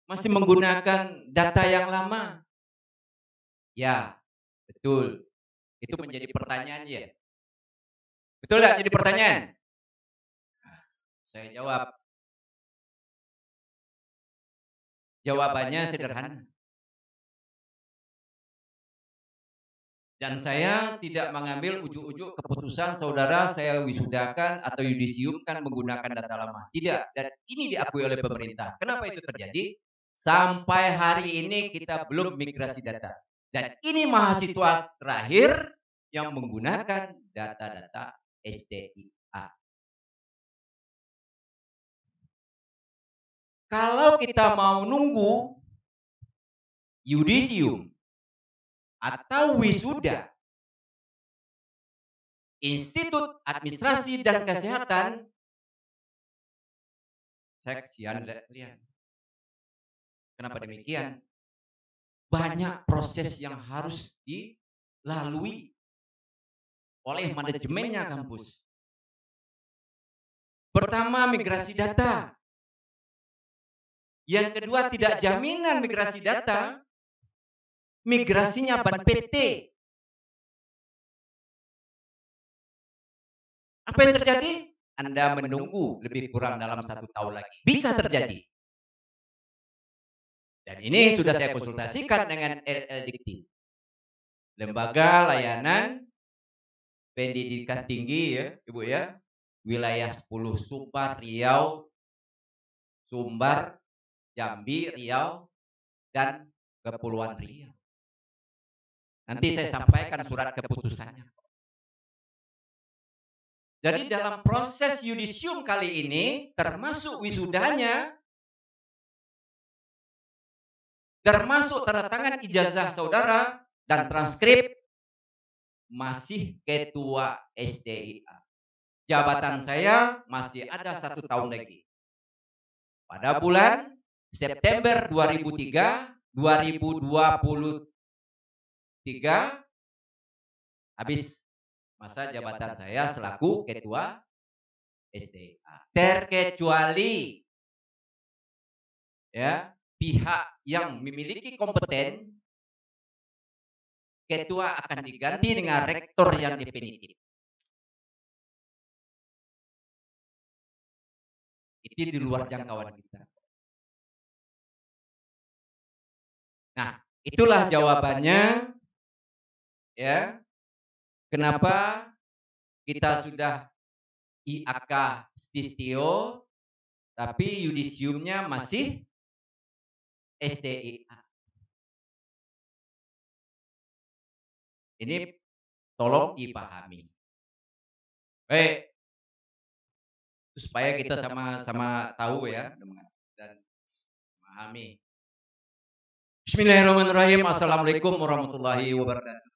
Masih menggunakan data yang lama. Ya, betul. Itu menjadi pertanyaan ya. Betul nggak jadi pertanyaan? Nah, saya jawab. Jawabannya sederhana. Dan saya tidak mengambil ujuk-ujuk keputusan saudara saya wisudakan atau yudisiumkan menggunakan data lama. Tidak. Dan ini diakui oleh pemerintah. Kenapa itu terjadi? Sampai hari ini kita belum migrasi data. Dan ini mahasiswa terakhir yang menggunakan data-data STIA. Kalau kita mau nunggu yudisium atau wisuda Institut Administrasi dan Kesehatan, saya kesian lihat. Kenapa demikian? Banyak proses yang harus dilalui oleh manajemennya kampus. Pertama, migrasi data. Yang kedua, tidak jaminan migrasi data. Migrasinya ban PT. Apa yang terjadi? Anda menunggu lebih kurang dalam 1 tahun lagi. Bisa terjadi. Dan ini sudah saya konsultasikan dengan LLDikti. Lembaga Layanan Pendidikan Tinggi ya, Ibu ya. Wilayah 10 Sumbar, Riau, Sumbar, Jambi, Riau, dan Kepulauan Riau. Nanti saya sampaikan surat keputusannya. Jadi dalam proses yudisium kali ini, termasuk wisudanya, termasuk tanda tangan ijazah saudara dan transkrip, masih ketua STIA. Jabatan saya masih ada 1 tahun lagi. Pada bulan September 2023 habis masa jabatan saya selaku ketua STIA. Terkecuali ya pihak yang memiliki kompeten, ketua akan diganti dengan rektor yang definitif. Itu di luar jangkauan kita. Nah, itulah jawabannya ya. Kenapa kita sudah IAK Stistio tapi yudisiumnya masih STIA. Ini tolong dipahami. Baik. Supaya kita sama-sama tahu ya dan memahami. Bismillahirrahmanirrahim. Assalamualaikum warahmatullahi wabarakatuh.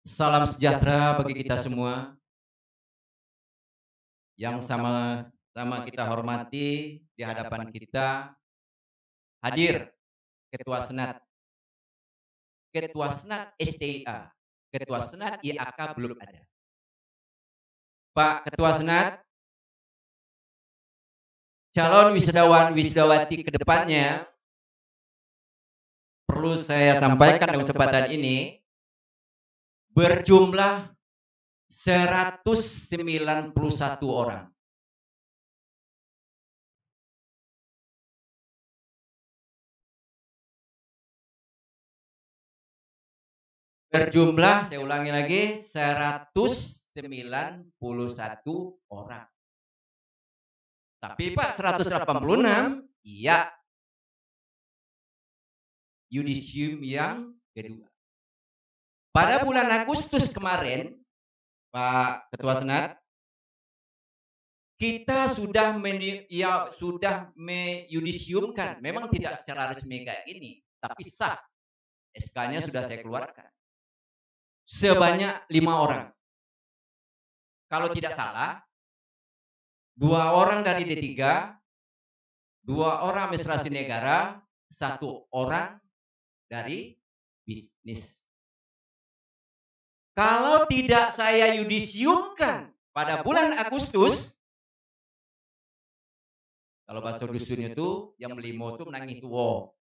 Salam sejahtera bagi kita semua. Yang sama-sama kita hormati di hadapan kita hadir Ketua Senat. Ketua Senat STIA. Ketua Senat IAK belum ada. Pak Ketua Senat, calon wisudawan wisudawati ke depannya perlu saya sampaikan dalam kesempatan ini berjumlah 191 orang. Berjumlah, saya ulangi lagi, 191 orang. Tapi Pak 186, iya. Yudisium yang kedua. Pada bulan Agustus kemarin, Pak Ketua Senat, kita sudah meyudisiumkan, memang tidak secara resmi kayak ini, tapi sah. SK-nya sudah saya keluarkan. Sebanyak 5 orang. Kalau tidak salah, 2 orang dari D3, 2 orang administrasi negara, 1 orang dari bisnis. Kalau tidak saya yudisiumkan pada bulan Agustus, kalau bahasa dusun itu yang melimo itu menangis tuwo.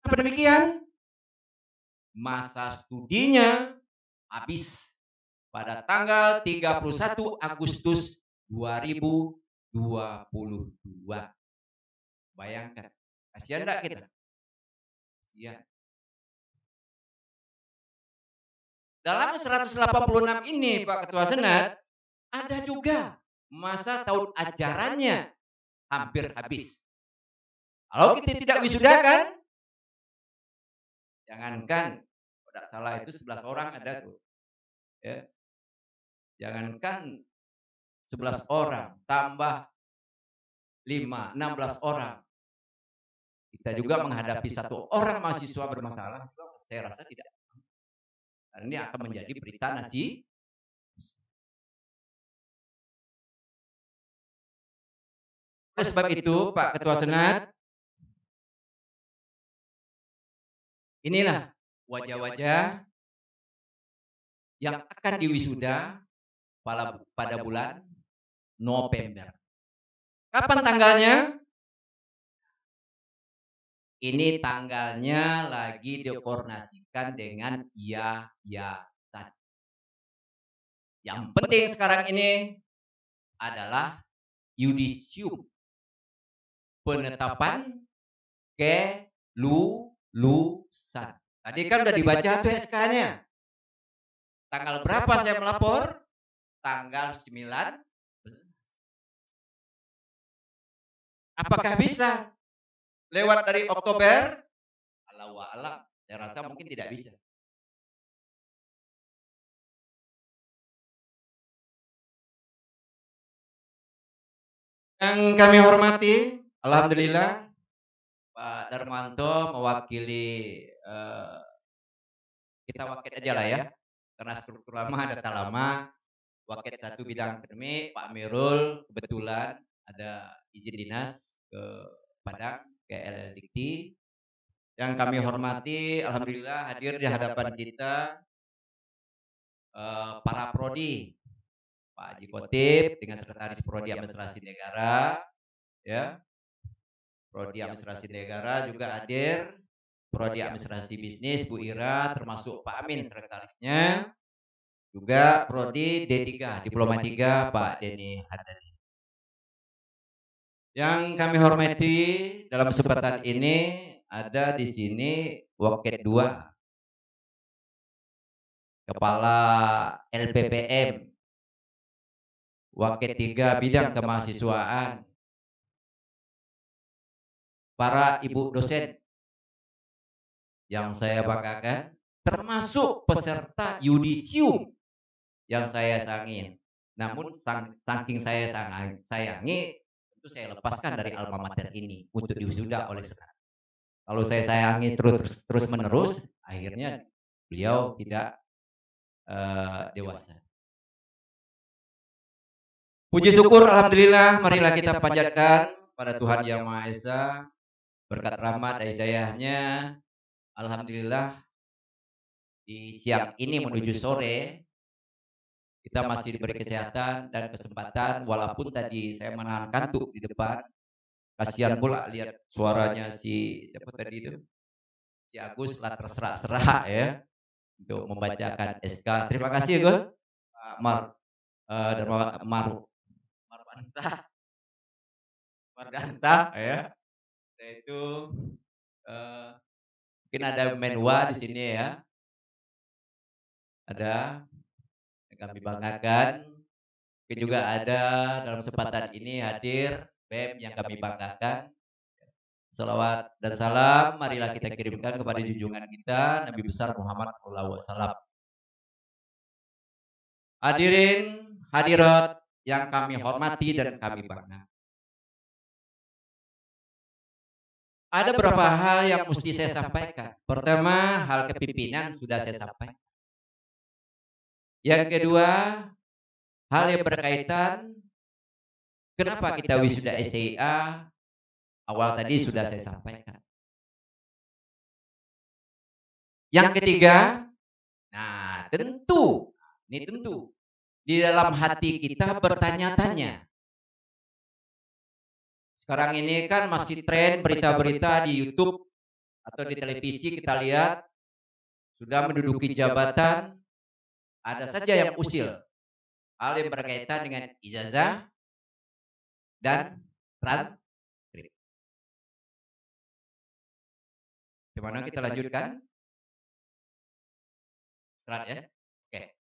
Apa demikian? Masa studinya habis. pada tanggal 31 Agustus 2022. Bayangkan, kasihan enggak kita? Iya. Dalam 186 ini Pak Ketua Senat, ada juga masa tahun ajarannya hampir habis. Kalau kita tidak wisudakan, jangankan, tidak salah itu 11 orang ada tuh. Ya. Jangankan 11 orang, tambah 5, 16 orang. Kita juga menghadapi 1 orang mahasiswa bermasalah, saya rasa tidak. Dan ini akan menjadi berita nasi. Oleh sebab itu, Pak Ketua Senat, inilah wajah-wajah yang akan diwisuda pada bulan November. Kapan tanggalnya? Ini tanggalnya lagi dikoordinasikan dengan yayasan. Yang penting sekarang ini adalah yudisium, penetapan kelulusan. Tadi kan udah dibaca tuh SK-nya. Tanggal berapa saya melapor? Tanggal 9. Apakah bisa lewat dari Oktober? Allahu a'lam. Saya rasa mungkin tidak bisa. Yang kami hormati, alhamdulillah Pak Darmanto mewakili, kita wakil aja lah ya, karena struktur lama ada tak lama. Wakil 1 bidang akademik, Pak Mirul kebetulan ada izin dinas ke Padang, ke LLDikti. Yang kami hormati, alhamdulillah hadir di hadapan kita para prodi, Pak Haji Khotib dengan Sekretaris Prodi Administrasi Negara, ya. Prodi Administrasi Negara juga hadir, Prodi Administrasi Bisnis Bu Ira, termasuk Pak Amin sekretarisnya, juga Prodi D3 Diploma 3 Pak Denny Haddadi. Yang kami hormati dalam kesempatan ini ada di sini Wakil 2 Kepala LPPM, Wakil 3 Bidang Kemahasiswaan, para ibu dosen yang saya banggakan, termasuk peserta yudisium yang saya sayangi. Namun saking saya sayangi, tentu saya lepaskan dari alma mater ini untuk diwisuda oleh Senat. Kalau saya sayangi terus menerus, akhirnya beliau tidak dewasa. Puji syukur alhamdulillah, marilah kita panjatkan pada Tuhan Yang Maha Esa berkat rahmat dan hidayahnya. Alhamdulillah di siang ini menuju sore kita masih diberi kesehatan dan kesempatan, walaupun tadi saya menahan kantuk di depan. Kasihan pula lihat suaranya si siapa tadi itu, si Agus lah terserak-serak ya untuk membacakan SK. Terima kasih Gus, Pak Mardanta ya. Itu mungkin ada menwa di sini ya. Ada yang kami banggakan. Mungkin juga ada dalam kesempatan ini hadir BEM yang kami banggakan. Salawat dan salam marilah kita kirimkan kepada junjungan kita Nabi besar Muhammad SAW. Hadirin hadirat yang kami hormati dan kami banggakan. Ada beberapa hal yang mesti saya sampaikan. Pertama, hal kepimpinan sudah saya sampaikan. Yang kedua, hal yang berkaitan kenapa kita wisuda STIA, awal tadi sudah saya sampaikan. Yang ketiga, nah tentu, ini tentu, di dalam hati kita bertanya-tanya. Sekarang ini kan masih tren berita-berita di YouTube atau di televisi kita lihat sudah menduduki jabatan ada saja yang usil hal yang berkaitan dengan ijazah dan transkrip. Gimana kita lanjutkan? Serat ya? Oke.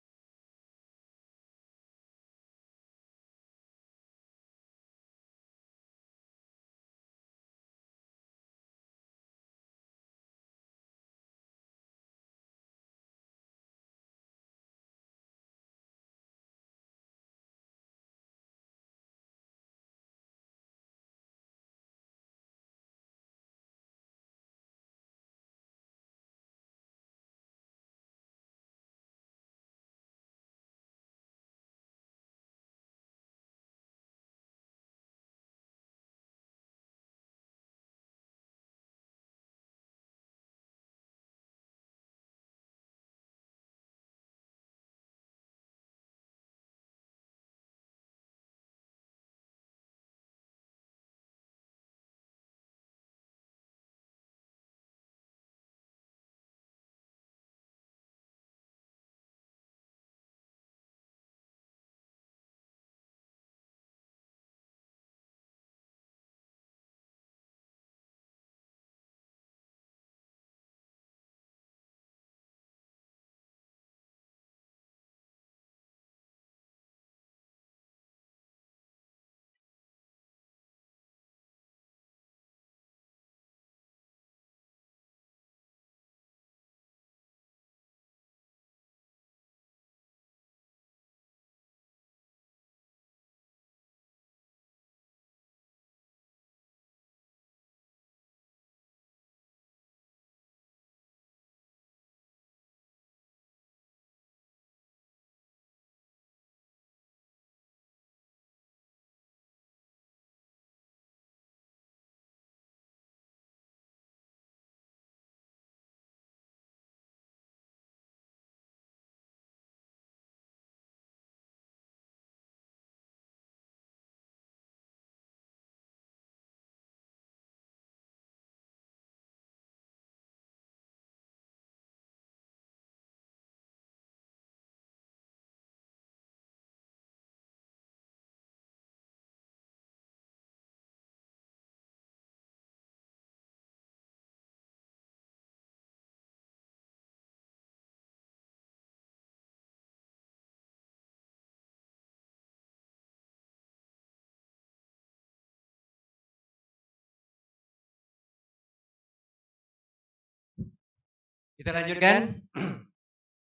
Kita lanjutkan.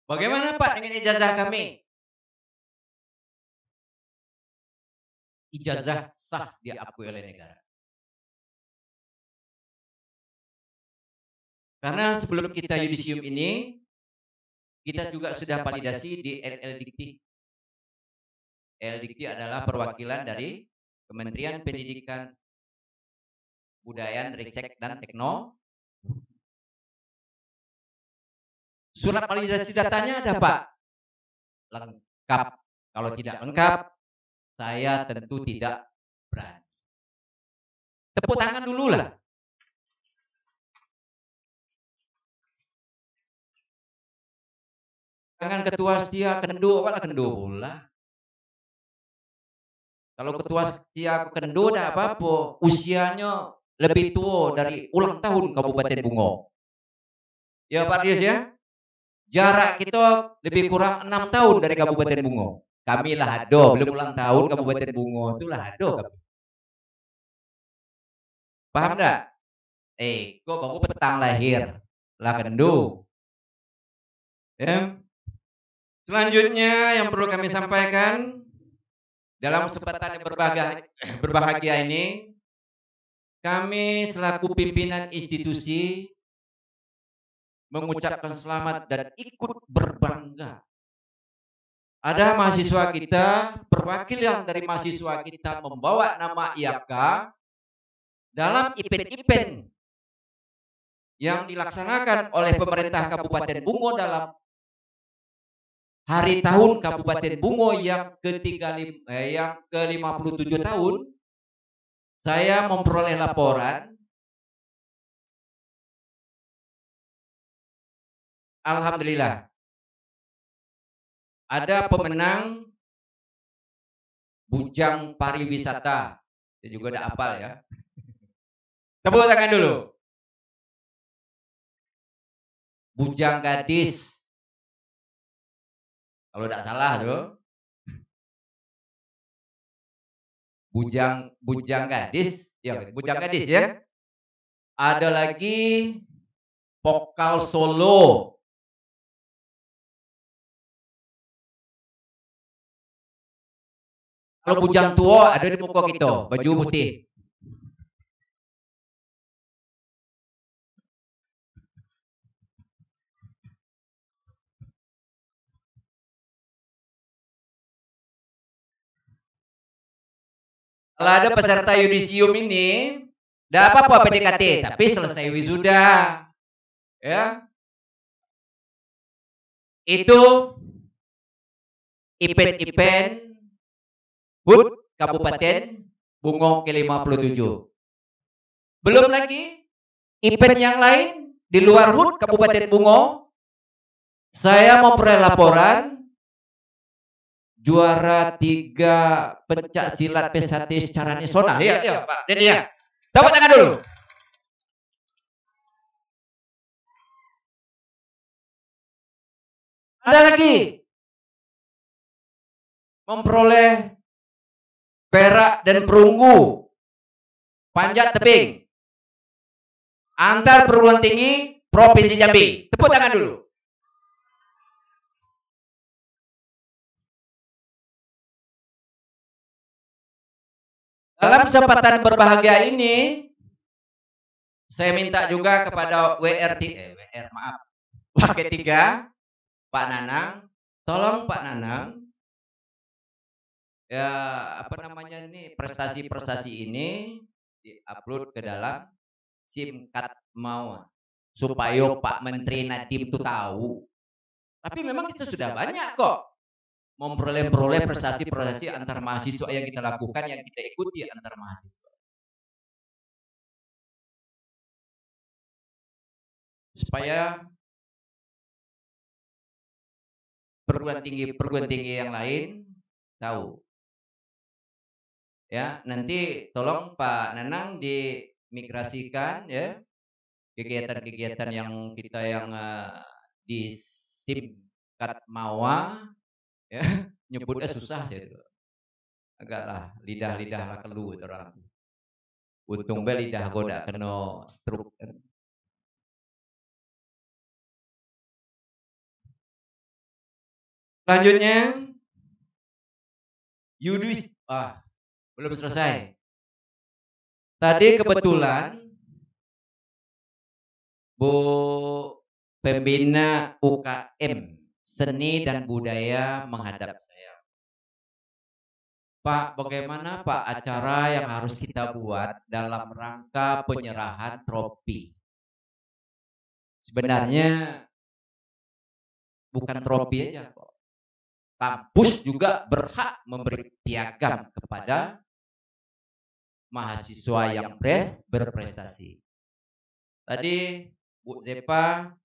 Bagaimana Pak dengan ijazah kami? Ijazah sah diakui oleh negara. Karena sebelum kita yudisium ini, kita juga sudah validasi di LLDikti. LLDikti adalah perwakilan dari Kementerian Pendidikan, Kebudayaan, Ristek dan Teknologi. Surat validasi datanya ada Pak? Lengkap. Kalau tidak lengkap, saya tentu tidak berani. Tepuk tangan dulu lah. Tangan ketua setia kendo, apa kendo pula. Kalau ketua setia kendo tidak apa-apa, usianya lebih tua dari ulang tahun Kabupaten Bungo. Ya Pak Dias ya. Jarak kita lebih kurang 6 tahun dari Kabupaten Bungo. Kami lah ado, belum ulang tahun Kabupaten Bungo, itulah ado kami. Paham enggak? Kok baru petang lahir, lah kendo. Ya. Selanjutnya yang perlu kami sampaikan dalam kesempatan yang berbahagia ini, kami selaku pimpinan institusi mengucapkan selamat dan ikut berbangga. Ada mahasiswa kita, perwakilan dari mahasiswa kita membawa nama IAPK dalam event-event yang dilaksanakan oleh pemerintah Kabupaten Bungo dalam Hari Tahun Kabupaten Bungo yang ke-57 tahun. Saya memperoleh laporan, alhamdulillah, ada pemenang Bujang Pariwisata. Saya juga udah hafal ya. Tepuk tangan dulu. Bujang Gadis. Kalau tidak salah tuh. Bujang Gadis. Ya, Bujang Gadis ya. Ada lagi Pokal Solo. Kalau bujang tua ada di muka kita, baju putih. Kalau ada peserta yudisium ini, tidak apa-apa PDKT, tapi selesai wisuda, ya, itu event HUT Kabupaten Bungo ke-57. Belum lagi event yang lain di luar HUT Kabupaten Bungo. Saya memperoleh laporan juara 3 pencak silat PSHT secara nasional. Iya, Pak. Dan iya. Tepuk tangan dulu. Ada lagi memperoleh perak dan perunggu panjat tebing antar perguruan tinggi Provinsi Jambi. Tepuk tangan dulu. Dalam kesempatan berbahagia ini, saya minta juga kepada Wakil 3, Pak Nanang, tolong Pak Nanang, ya apa namanya ini, prestasi-prestasi ini diupload ke dalam SIMkat mau supaya Pak Menteri Nadiem itu tahu. Tapi memang kita sudah banyak kok memperoleh prestasi-prestasi antar mahasiswa yang kita lakukan, yang kita ikuti antar mahasiswa. Supaya perguruan tinggi yang lain tahu. Ya, nanti tolong Pak Nanang dimigrasikan ya kegiatan-kegiatan yang kita yang di SIMkat Mawa ya, nyebutnya susah sih itu. Agaklah lidah lah kelu itu orang. Untung be lidah goda kena stroke. Selanjutnya Yudis belum selesai. Tadi kebetulan Bu Pembina UKM Seni dan Budaya menghadap saya. Pak, bagaimana Pak acara yang harus kita buat dalam rangka penyerahan trofi? Sebenarnya bukan trofi aja kok. Kampus juga berhak memberi piagam kepada mahasiswa yang berprestasi. Tadi Bu Zepa,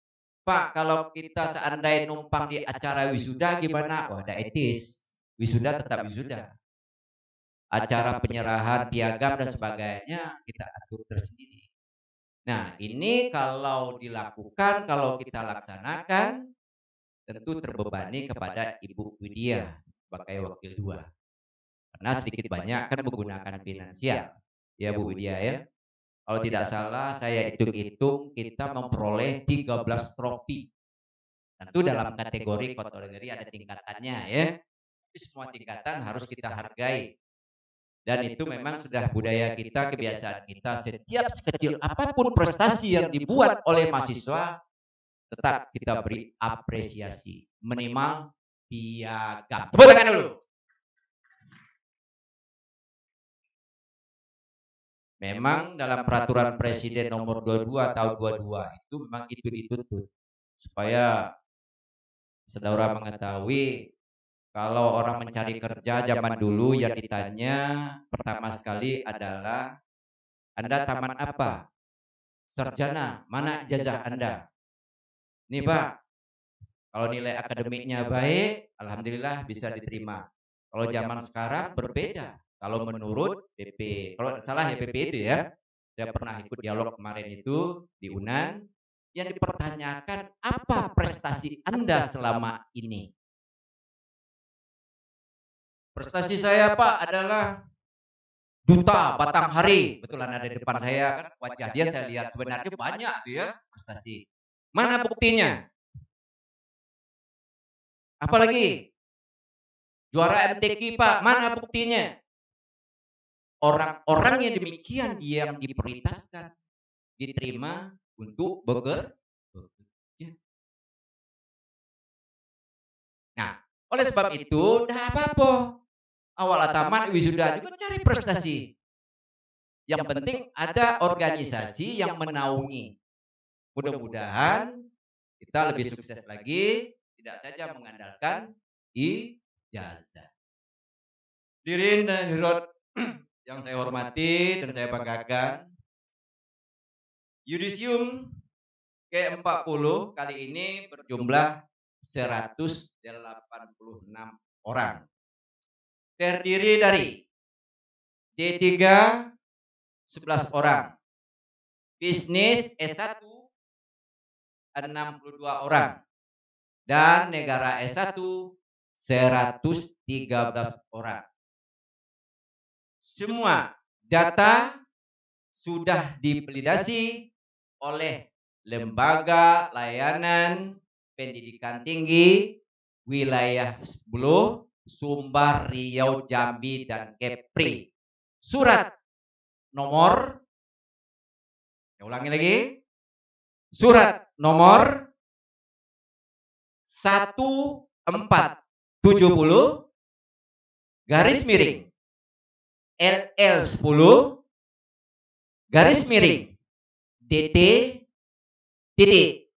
Pak, kalau kita seandainya numpang di acara wisuda gimana? Wah, ada etis. Wisuda tetap wisuda. Acara penyerahan piagam dan sebagainya kita atur tersendiri. Nah, ini kalau dilakukan, kalau kita laksanakan, tentu terbebani kepada Ibu Widya sebagai wakil 2. Karena sedikit banyak kan menggunakan finansial. Ya Bu Widya ya. Kalau tidak salah saya hitung-hitung kita memperoleh 13 trofi. Tentu dalam kategori kategori ada tingkatannya ya. Tapi semua tingkatan harus kita hargai. Dan itu memang sudah budaya kita, kebiasaan kita. Setiap sekecil apapun prestasi yang dibuat oleh mahasiswa, tetap kita beri apresiasi. Minimal piagam. Tepuk tangan dulu. Memang dalam peraturan Presiden nomor 22 tahun 22 itu memang itu dituntut. Supaya saudara mengetahui kalau orang mencari kerja zaman dulu yang ditanya pertama sekali adalah Anda tamat apa? Sarjana, mana ijazah Anda? Nih Pak, Kalau nilai akademiknya baik, alhamdulillah bisa diterima. Kalau zaman sekarang berbeda. Kalau menurut PP, kalau tidak salah ya PPD ya. Saya pernah ikut dialog kemarin itu di UNAN, yang dipertanyakan apa prestasi Anda selama ini. Prestasi saya Pak adalah Duta Batanghari. Betulan ada di depan saya kan, wajah dia saya lihat sebenarnya banyak tuh ya prestasi. Mana buktinya? Apalagi juara MTQ Pak, mana buktinya? Orang-orang yang demikian dia yang diprioritaskan, diterima untuk bekerja. Nah, oleh sebab itu, dah apa-apa. Awal tamat wisuda juga cari prestasi. Yang penting ada organisasi yang menaungi. Mudah-mudahan kita lebih sukses lagi, tidak saja mengandalkan ijazah. Hadirin dan hadirat yang saya hormati dan saya banggakan, Yudisium ke-40 kali ini berjumlah 186 orang. Terdiri dari D3 11 orang, bisnis S1 62 orang, dan negara S1 113 orang. Semua data sudah divalidasi oleh Lembaga Layanan Pendidikan Tinggi Wilayah 10 Sumbar, Riau, Jambi, dan Kepri. Surat nomor, saya ulangi lagi, surat nomor 1470 garis miring LL10 garis miring DT titik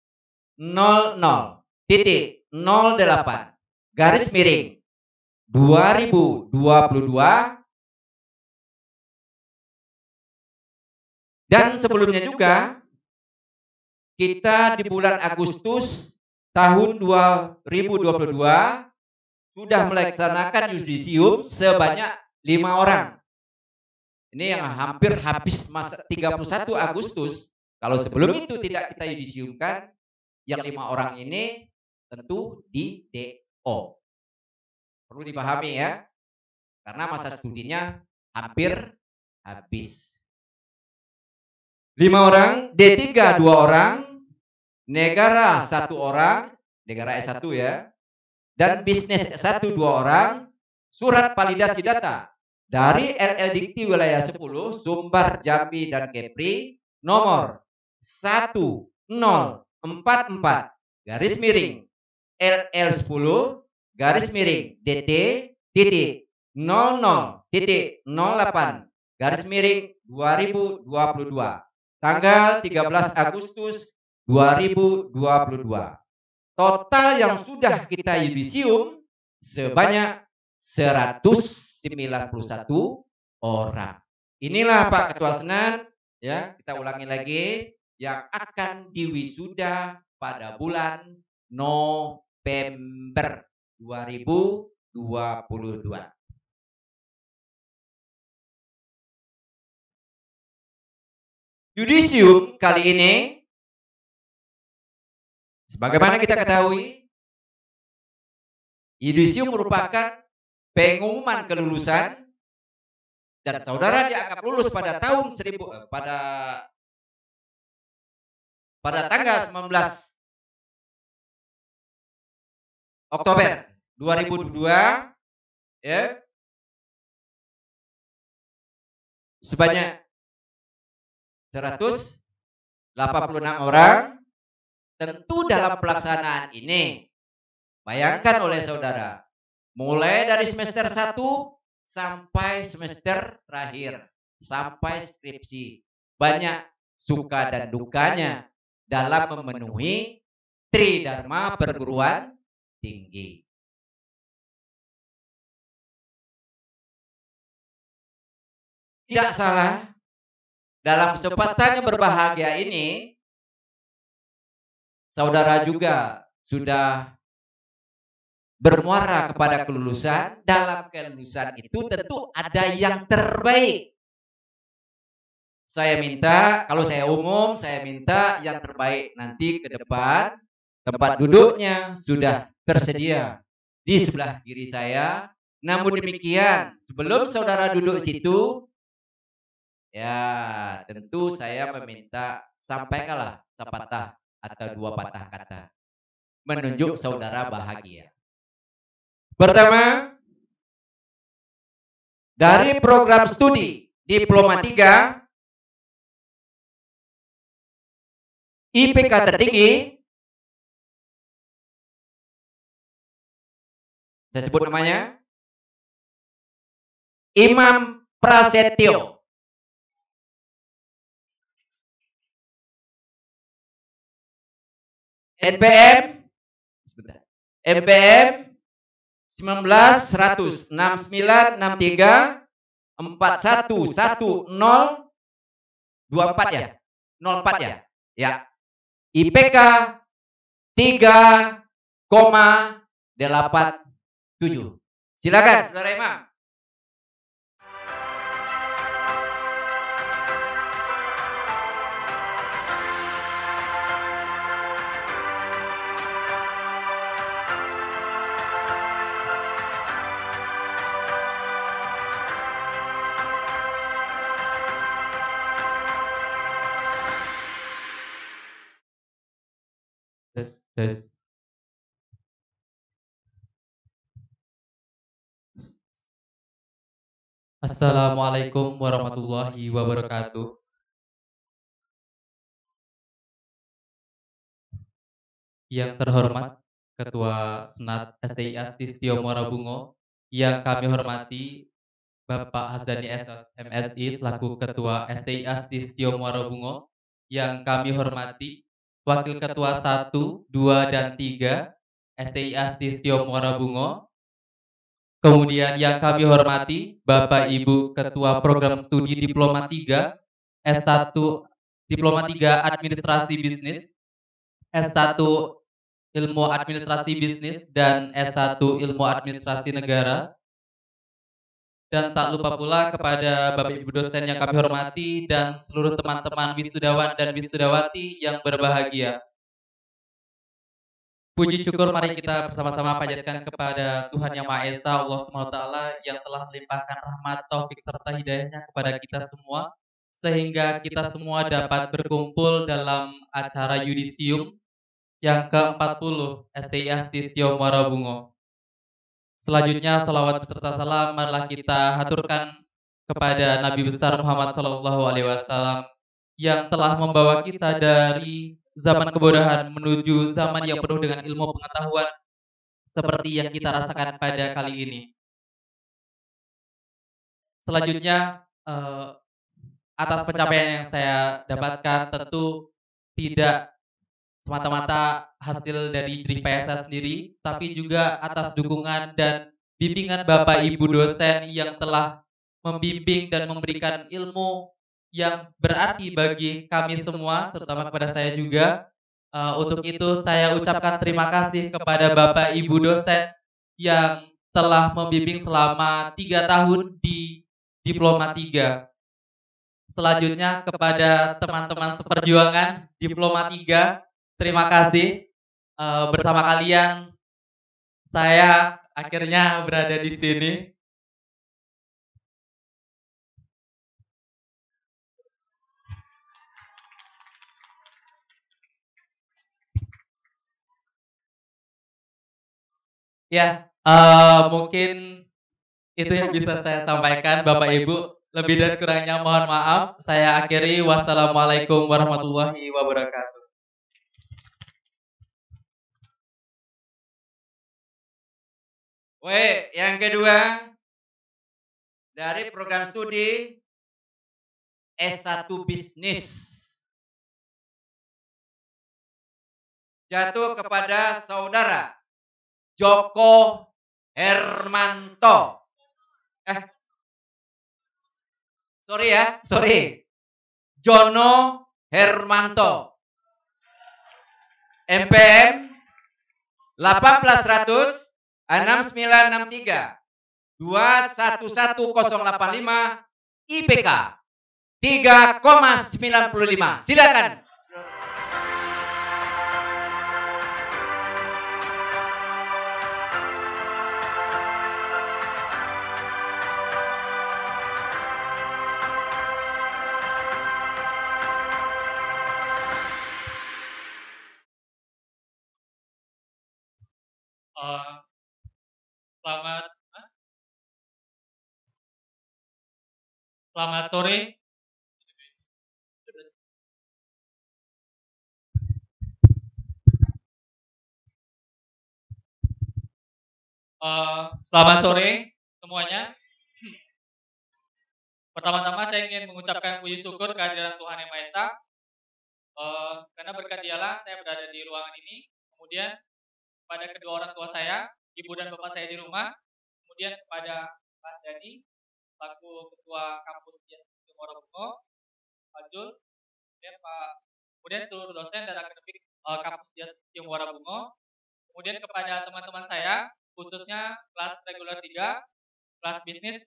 00.08 garis miring 2022. Dan sebelumnya juga kita di bulan Agustus tahun 2022 sudah melaksanakan yudisium sebanyak 5 orang. Ini yang hampir habis masa 31 Agustus. Kalau sebelum itu tidak kita yudisiumkan, yang 5 orang ini tentu di DO. Perlu dipahami ya, karena masa studinya hampir habis. 5 orang, D3 2 orang, negara 1 orang, negara S1 ya, dan bisnis S1 2 orang, surat validasi data dari LL Dikti Wilayah 10, Sumbar, Jambi, dan Kepri, nomor 1044 garis miring LL10 garis miring DT titik 00.08 garis miring 2022 tanggal 13 Agustus 2022. Total yang sudah kita yudisium sebanyak 191 orang. Inilah Pak Ketua Senan, ya, kita ulangi lagi, yang akan diwisuda pada bulan November 2022. Yudisium kali ini, sebagaimana kita ketahui, yudisium merupakan pengumuman kelulusan dan saudara dianggap lulus pada tahun pada tanggal 19 Oktober 2022 ya, sebanyak 186 orang. Tentu dalam pelaksanaan ini, bayangkan oleh saudara, mulai dari semester 1 sampai semester terakhir, sampai skripsi, banyak suka dan dukanya dalam memenuhi Tridharma perguruan tinggi. Tidak salah, dalam kesempatan yang berbahagia ini, saudara juga sudah bermuara kepada kelulusan. Dalam kelulusan itu tentu ada yang terbaik. Saya minta, kalau saya umum, saya minta yang terbaik nanti ke depan. Tempat duduknya sudah tersedia di sebelah kiri saya. Namun demikian, sebelum saudara duduk situ, ya tentu saya meminta sampaikanlah sepatah atau dua patah kata menunjuk saudara bahagia. Pertama, dari program studi Diploma 3 IPK tertinggi, saya sebut namanya Imam Prasetyo. NPM 19 100 6963 4110 24 ya. 04 ya. Ya. IPK 3,87. Silakan Saudara Imam.
Tes. Assalamualaikum warahmatullahi wabarakatuh. Yang terhormat Ketua Senat STIA Stistio Muara Bungo, yang kami hormati Bapak Hasdani Esos MSI selaku Ketua STIA Stistio Muara Bungo, yang kami hormati Wakil Ketua 1, 2, dan 3 STIA Stistio Muara Bungo. Kemudian yang kami hormati Bapak Ibu Ketua Program Studi Diploma 3, S1 Diploma 3 Administrasi Bisnis, S1 Ilmu Administrasi Bisnis, dan S1 Ilmu Administrasi Negara. Dan tak lupa pula kepada Bapak Ibu dosen yang kami hormati dan seluruh teman-teman wisudawan dan wisudawati yang berbahagia. Puji syukur mari kita bersama-sama panjatkan kepada Tuhan Yang Maha Esa, Allah SWT, yang telah melimpahkan rahmat, taufik, serta hidayahnya kepada kita semua, sehingga kita semua dapat berkumpul dalam acara yudisium yang ke-40 STIA Stistio Muara Bungo. Selanjutnya, salawat beserta salam marilah kita haturkan kepada Nabi besar Muhammad SAW yang telah membawa kita dari zaman kebodohan menuju zaman yang penuh dengan ilmu pengetahuan seperti yang kita rasakan pada kali ini. Selanjutnya, atas pencapaian yang saya dapatkan tentu tidak semata-mata hasil dari jerih payah saya sendiri, tapi juga atas dukungan dan bimbingan Bapak Ibu dosen yang telah membimbing dan memberikan ilmu yang berarti bagi kami semua, terutama kepada saya juga. Untuk itu saya ucapkan terima kasih kepada Bapak Ibu dosen yang telah membimbing selama 3 tahun di Diploma 3. Selanjutnya kepada teman-teman seperjuangan Diploma 3, terima kasih. Bersama kalian saya akhirnya berada di sini. Ya, mungkin itu yang bisa saya sampaikan Bapak Ibu. Lebih dan kurangnya mohon maaf. Saya akhiri. Wassalamualaikum warahmatullahi wabarakatuh.
Yang kedua, dari program studi S1 Bisnis, jatuh kepada saudara Joko Hermanto. Jono Hermanto. MPM 1800 6963 211085 IPK 3,95. Silakan.
Selamat sore. Selamat sore semuanya. Pertama-tama saya ingin mengucapkan puji syukur kehadiran Tuhan Yang Maha Esa. Karena berkat Dialah saya berada di ruangan ini. Kemudian kepada kedua orang tua saya, ibu dan bapak saya di rumah. Kemudian kepada Pak Dani, selaku ketua kampus di Muara Bungo, Pak Jul, kemudian seluruh dosen dan akademik kampus di Muara Bungo. Kemudian kepada teman-teman saya, khususnya kelas reguler 3, kelas bisnis,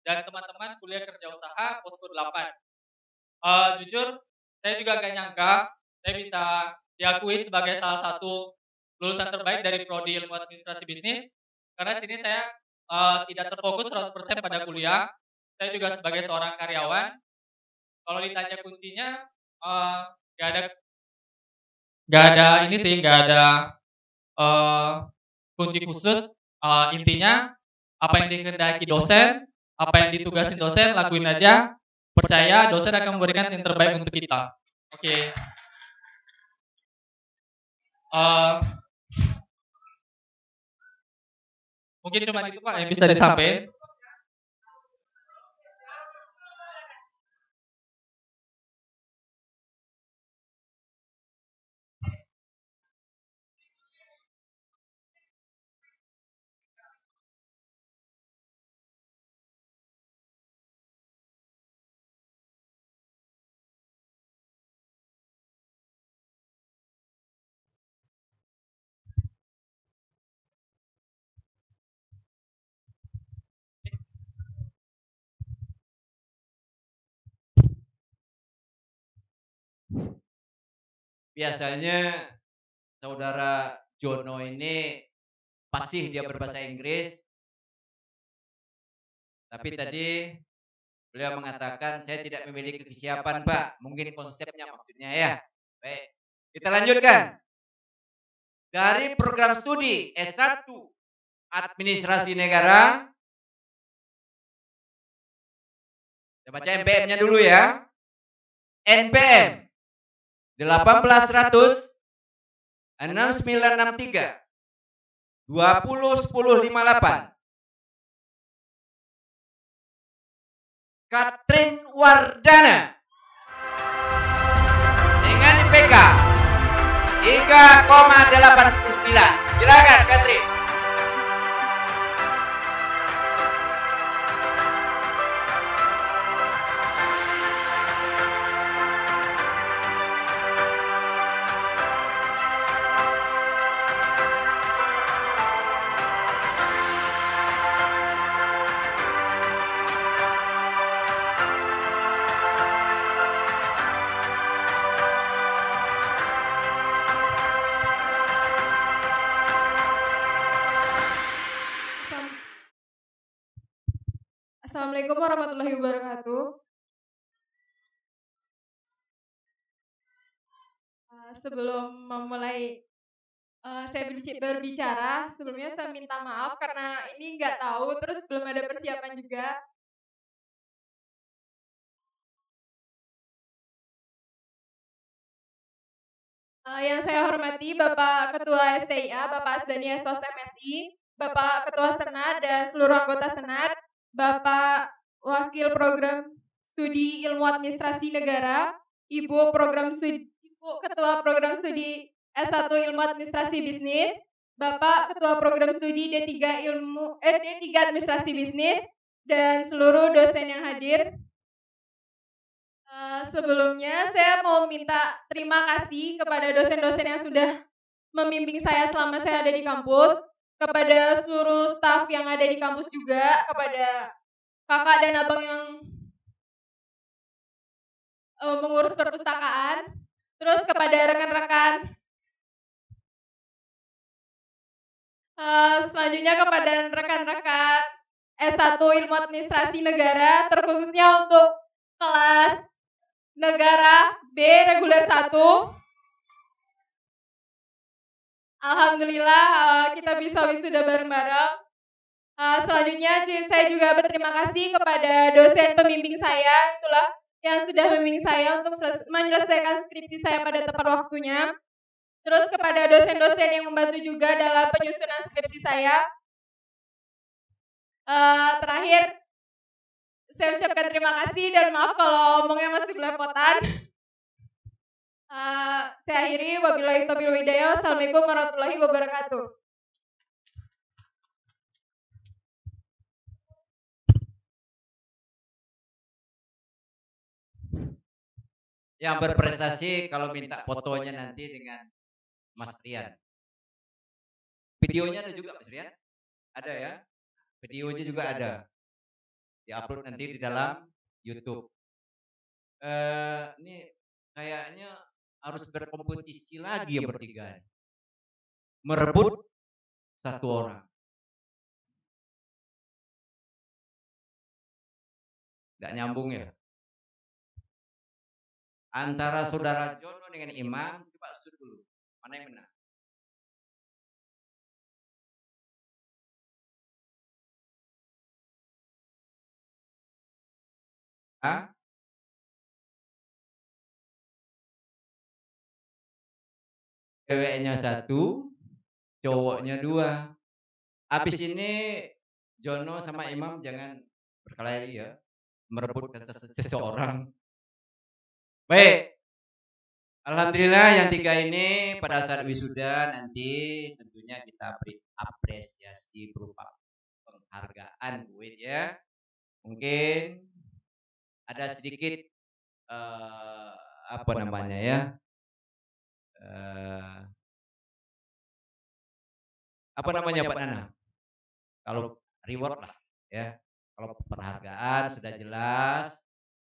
dan teman-teman kuliah kerja usaha posko 8. Jujur, saya juga agak nyangka saya bisa diakui sebagai salah satu lulusan terbaik dari Prodi Ilmu Administrasi Bisnis. Karena sini saya tidak terfokus 100% pada kuliah. Saya juga sebagai seorang karyawan. Kalau ditanya kuncinya, nggak ada kunci khusus. Intinya apa yang dikehendaki dosen, apa yang ditugasin dosen, lakuin aja. Percaya dosen akan memberikan yang terbaik untuk kita. Oke. Mungkin cuma itu Pak yang bisa disampaikan.
Biasanya saudara Jono ini fasih dia berbahasa Inggris. Tapi tadi beliau mengatakan saya tidak memiliki kesiapan, Pak. Mungkin konsepnya maksudnya ya. Baik, kita lanjutkan. Dari program studi S1 Administrasi Negara. Saya baca NPM-nya dulu ya. NPM 18100 6963 201058. Katrin Wardana dengan IPK 3,89. Silakan Katrin.
Assalamualaikum warahmatullahi wabarakatuh. Sebelum memulai saya berbicara, sebelumnya saya minta maaf karena ini nggak tahu, terus belum ada persiapan juga. Yang saya hormati Bapak Ketua STIA, Bapak Asdani SOS MSI, Bapak Ketua Senat dan seluruh anggota Senat, Bapak Wakil Program Studi Ilmu Administrasi Negara, Ibu Ketua Program Studi S1 Ilmu Administrasi Bisnis, Bapak Ketua Program Studi D3 Administrasi Bisnis, dan seluruh dosen yang hadir. Sebelumnya saya mau minta terima kasih kepada dosen-dosen yang sudah membimbing saya selama saya ada di kampus.
kepada seluruh staf yang ada di kampus juga, kepada kakak dan abang yang mengurus perpustakaan, terus kepada rekan-rekan, selanjutnya kepada rekan-rekan S1 Ilmu Administrasi Negara, terkhususnya untuk kelas Negara B Reguler 1. Alhamdulillah kita bisa wisuda bareng-bareng. Selanjutnya saya juga berterima kasih kepada dosen pembimbing saya, itulah yang sudah membimbing saya untuk menyelesaikan skripsi saya pada tepat waktunya. Terus kepada dosen-dosen yang membantu juga dalam penyusunan skripsi saya. Terakhir, saya ucapkan terima kasih dan maaf kalau omongnya masih belepotan. Saya akhiri, wabillahi taufiq wal hidayah. Wassalamualaikum warahmatullahi wabarakatuh.
Yang berprestasi kalau minta fotonya nanti dengan Mas Rian. Videonya ada juga Mas Rian? Ada ya? Videonya juga ada. Di-upload nanti di dalam YouTube. Ini kayaknya harus berkompetisi lagi yang bertiga. Merebut satu orang. Nggak nyambung ya? Antara saudara Jono dengan Imam, coba shoot dulu. Mana yang benar? Hah? Ceweknya 1, cowoknya 2. Habis ini Jono sama Imam jangan berkelahi ya, merebut seseorang. Baik. Alhamdulillah yang 3 ini pada saat wisuda nanti tentunya kita beri apresiasi berupa penghargaan duit ya. Mungkin ada sedikit apa namanya ya? Apa namanya Pak Nana? Kalau reward lah ya. Kalau penghargaan sudah jelas,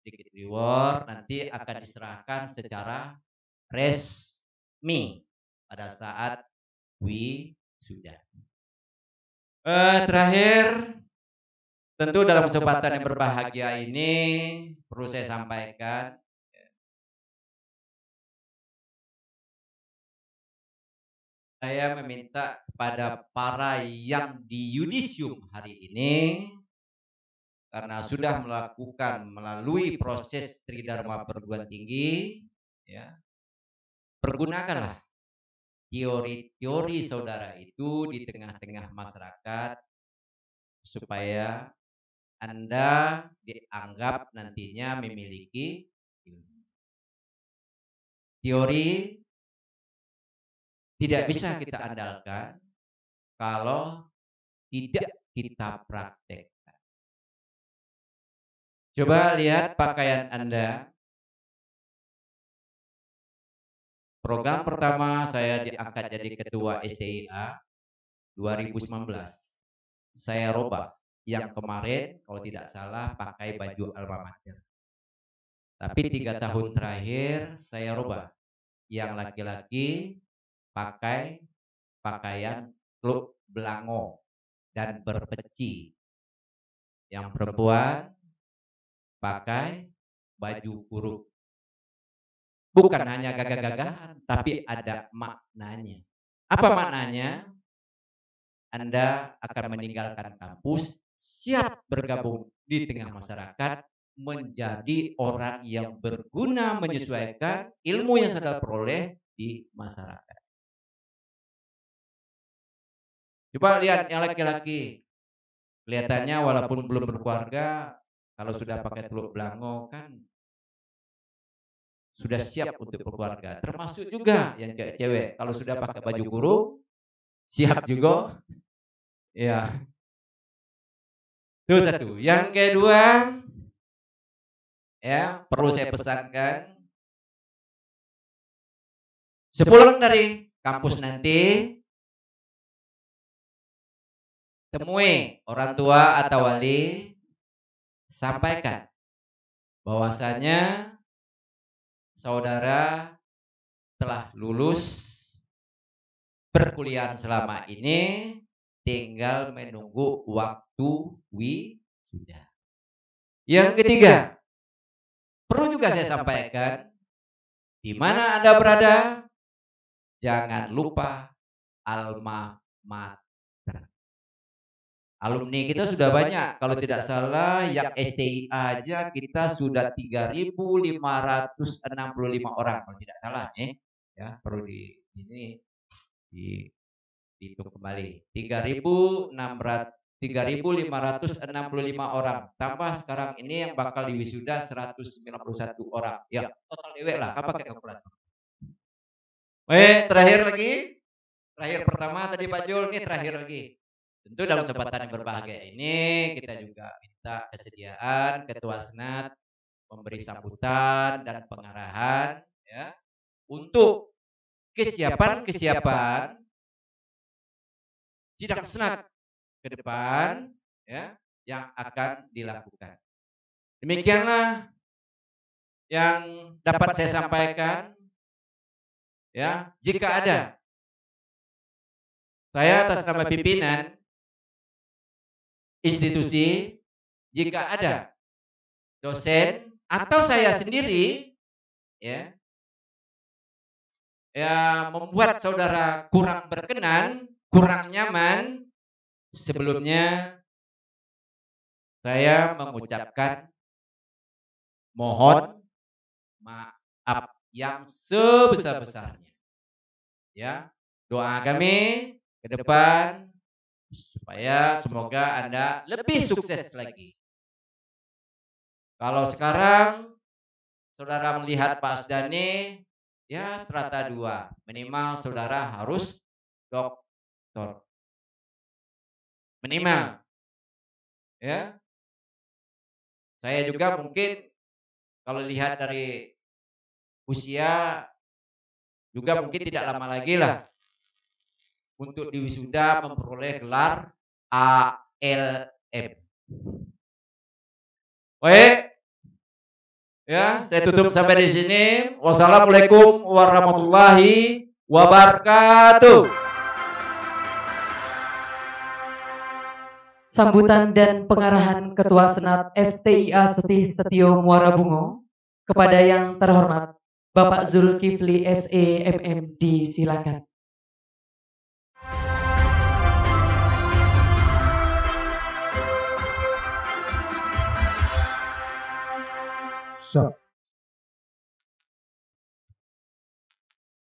sedikit reward nanti akan diserahkan secara resmi pada saat wisuda. Terakhir, tentu dalam kesempatan yang berbahagia ini perlu saya sampaikan, saya meminta kepada para yang di yudisium hari ini, karena sudah melakukan melalui proses Tridharma Perguruan Tinggi, ya, pergunakanlah teori-teori saudara itu di tengah-tengah masyarakat supaya Anda dianggap nantinya memiliki ilmu. Teori tidak bisa kita andalkan kalau tidak kita praktekkan. Coba lihat pakaian Anda. Program pertama saya diangkat jadi ketua STIA 2019. Saya robah. Yang kemarin kalau tidak salah pakai baju alma mater. Tapi 3 tahun terakhir saya robah. Yang laki-laki pakai pakaian klub belango dan berpeci. Yang perempuan pakai baju kurung. Bukan hanya gagah-gagahan, tapi ada maknanya. Apa maknanya? Anda akan meninggalkan kampus, siap bergabung di tengah masyarakat, menjadi orang yang berguna menyesuaikan ilmu yang sudah peroleh di masyarakat. Coba lihat yang laki-laki. Kelihatannya walaupun belum berkeluarga, kalau sudah pakai teluk belango kan sudah siap untuk berkeluarga. Termasuk juga yang cewek-cewek. Kalau sudah pakai baju kurung, siap juga. Ya. Itu satu. Yang kedua, ya perlu saya pesankan. Sepulang dari kampus nanti, temui orang tua atau wali, sampaikan bahwasanya saudara telah lulus perkuliahan selama ini, tinggal menunggu waktu wisuda. Yang ketiga, perlu juga saya sampaikan, di mana Anda berada, jangan lupa alma mater. Alumni kita sudah banyak, kalau tidak salah yang STI aja kita sudah 3.565 orang kalau tidak salah ya, perlu dihitung kembali. 3.565 orang, tambah sekarang ini yang bakal diwisuda 191 orang. Ya, total dewe lah, apa pakai kalkulator. Terakhir pertama tadi Pak Jul, ini terakhir lagi. Tentu dalam kesempatan yang berbahagia ini kita juga minta kesediaan Ketua Senat memberi sambutan dan pengarahan ya untuk kesiapan sidang Senat ke depan ya yang akan dilakukan. Demikianlah yang dapat saya sampaikan ya. Jika ada saya atas nama pimpinan institusi, jika ada dosen atau saya sendiri ya membuat saudara kurang berkenan, kurang nyaman, sebelumnya saya mengucapkan mohon maaf yang sebesar-besarnya. Ya, doa kami ke depan supaya semoga Anda lebih sukses lagi. Kalau sekarang saudara melihat Pak Asdani ya strata 2, minimal saudara harus doktor. Minimal. Ya. Saya juga mungkin kalau lihat dari usia juga mungkin tidak lama lagi lah untuk diwisuda memperoleh gelar ALM. Baik. Ya, saya tutup sampai di sini. Wassalamualaikum warahmatullahi wabarakatuh.
Sambutan dan pengarahan Ketua Senat STIA Setih Setio Muara Bungo kepada yang terhormat Bapak Zulkifli SE MM disilakan.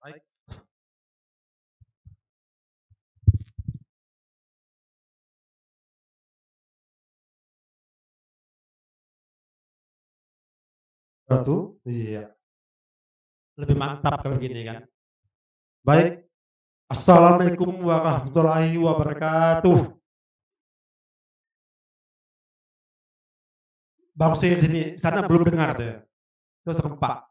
Baik. Satu, iya. Lebih mantap kalau gini kan. Baik. Assalamualaikum warahmatullahi wabarakatuh. Bang Sir di sini, sana belum dengar deh. Terus serempak.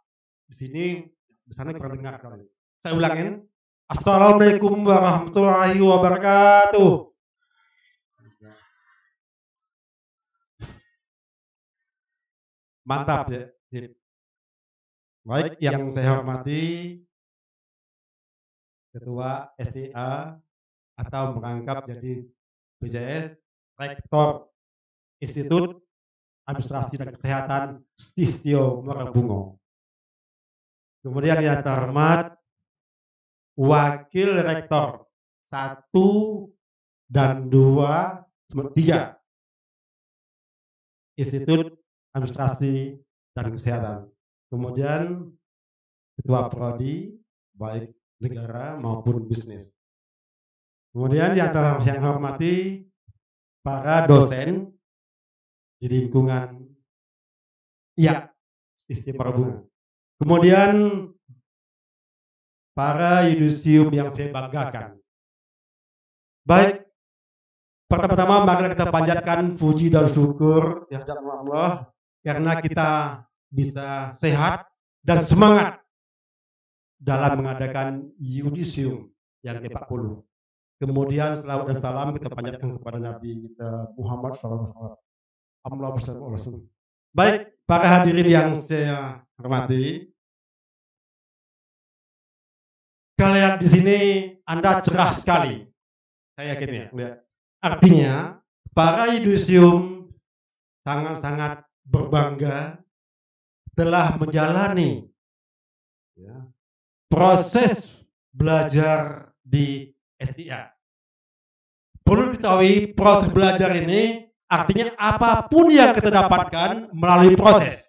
Di sini, di sana kurang dengar kali. Saya ulangin. Assalamualaikum warahmatullahi wabarakatuh. Mantap ya. Baik, yang saya hormati Ketua STA atau merangkap jadi BJS, Rektor Institut Administrasi dan Kesehatan Setio Muara Bungo. Kemudian yang terhormat Wakil Rektor 1 dan 2, 3 Institut Administrasi dan Kesehatan. Kemudian Ketua Prodi baik negara maupun bisnis. Kemudian yang saya hormati para dosen di lingkungan Setio Muara Bungo. Kemudian para yudisium yang saya banggakan. Baik, pertama-tama mari kita panjatkan puji dan syukur ya Allah karena kita bisa sehat dan semangat dalam mengadakan yudisium yang ke-40. Kemudian selawat dan salam kita panjatkan kepada Nabi kita Muhammad SAW. Baik, para hadirin yang saya hormati, kalian di sini Anda cerah sekali. Saya yakin ya. Lihat. Artinya, para yudisium sangat-sangat berbangga telah menjalani proses belajar di STIA. Perlu diketahui proses belajar ini artinya apapun yang kita dapatkan melalui proses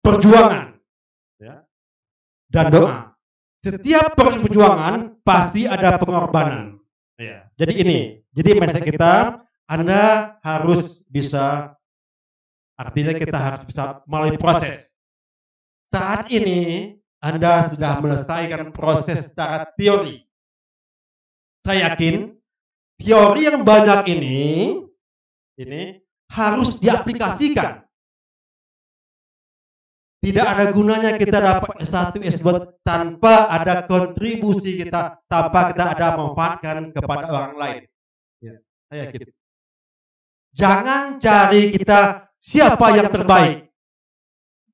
perjuangan dan doa. Setiap proses perjuangan pasti ada pengorbanan. Jadi mindset kita, Anda harus bisa, artinya kita harus bisa melalui proses. Saat ini Anda sudah menyelesaikan proses secara teori. Saya yakin teori yang banyak ini harus diaplikasikan. Tidak ada gunanya kita dapat S1, S2 tanpa ada kontribusi kita, tanpa kita ada memanfaatkan kepada orang lain. Saya yakin. Jangan cari kita siapa yang terbaik.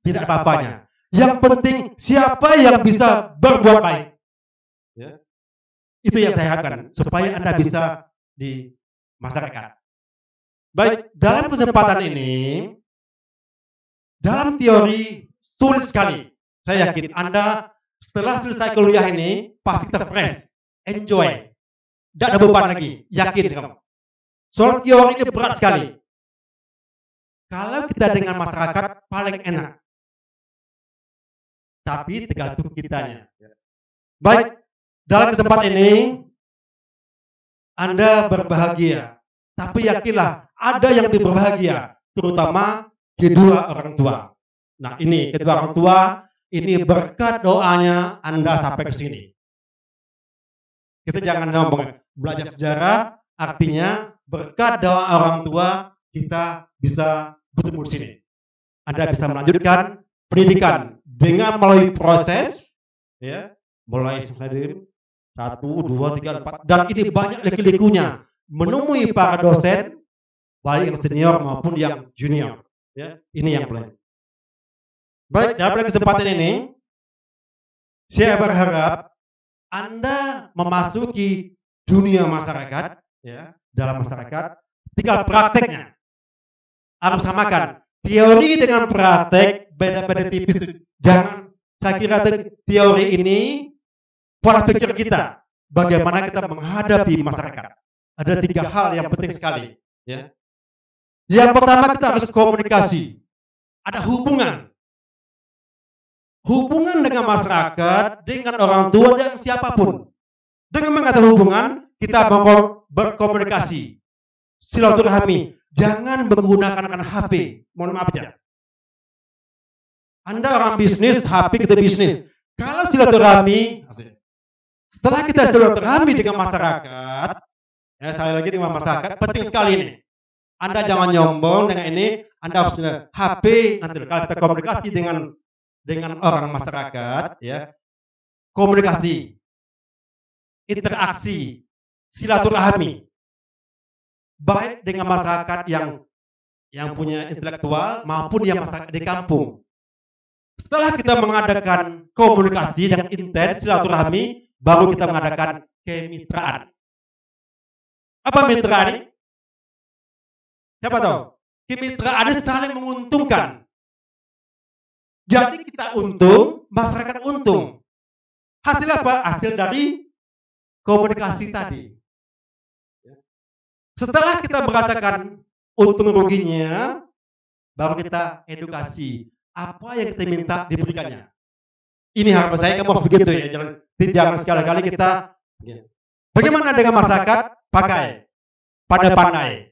Tidak apa-apanya. Yang penting siapa yang bisa berbuat baik. Itu yang saya harapkan supaya Anda bisa di masyarakat. Baik, dalam kesempatan ini, dalam teori sulit sekali. Saya yakin Anda setelah selesai kuliah ini pasti terfresh, enjoy, tidak ada beban lagi. Yakin kamu. Soal teori ini berat sekali. Kalau kita dengan masyarakat paling enak, tapi tergantung kitanya. Baik. Dalam kesempatan ini, Anda berbahagia. Tapi yakinlah, ada yang lebih berbahagia. Terutama kedua orang tua. Nah ini, kedua orang tua, ini berkat doanya Anda sampai ke sini. Kita jangan ngomong belajar sejarah, artinya berkat doa orang tua, kita bisa bertemu di sini. Anda bisa melanjutkan pendidikan dengan melalui proses, mulai dari 1, 2, 3, 4, dan ini banyak liku-likunya menemui para dosen, baik yang senior maupun yang junior. Ini yang paling. Baik, dalam kesempatan ini, saya berharap Anda memasuki dunia masyarakat, dalam masyarakat, tinggal prakteknya. Harus samakan teori dengan praktek, beda-beda tipis. Jangan, saya kira teori ini pola pikir kita, bagaimana kita menghadapi masyarakat. Ada 3 hal yang penting sekali. Yang pertama kita harus komunikasi. Ada hubungan. Hubungan dengan masyarakat, dengan orang tua, dan siapapun. Dengan mengatakan hubungan, kita berkomunikasi. Silaturahmi. Jangan menggunakan HP. Mohon maaf aja. Anda orang bisnis, HP kita bisnis. Kalau silaturahmi, setelah kita silaturahmi dengan masyarakat, sekali lagi dengan masyarakat, penting sekali ini. Anda jangan nyombong dengan ini, Anda harus HP, nanti kalau kita komunikasi dengan orang masyarakat, komunikasi, interaksi, silaturahmi, baik dengan masyarakat yang punya intelektual maupun yang masyarakat di kampung. Setelah kita mengadakan komunikasi yang intens, silaturahmi, baru kita mengadakan kemitraan. Apa mitra ini? Siapa tahu? Kemitraan ini saling menguntungkan. Jadi kita untung, masyarakat untung. Hasil apa? Hasil dari komunikasi tadi. Setelah kita merasakan untung ruginya, baru kita edukasi. Apa yang kita minta diberikannya. Ini harapan saya kamu harus begitu ya. Jangan sekali-kali kita. Bagaimana dengan masyarakat? Pakai. Pandai-pandai.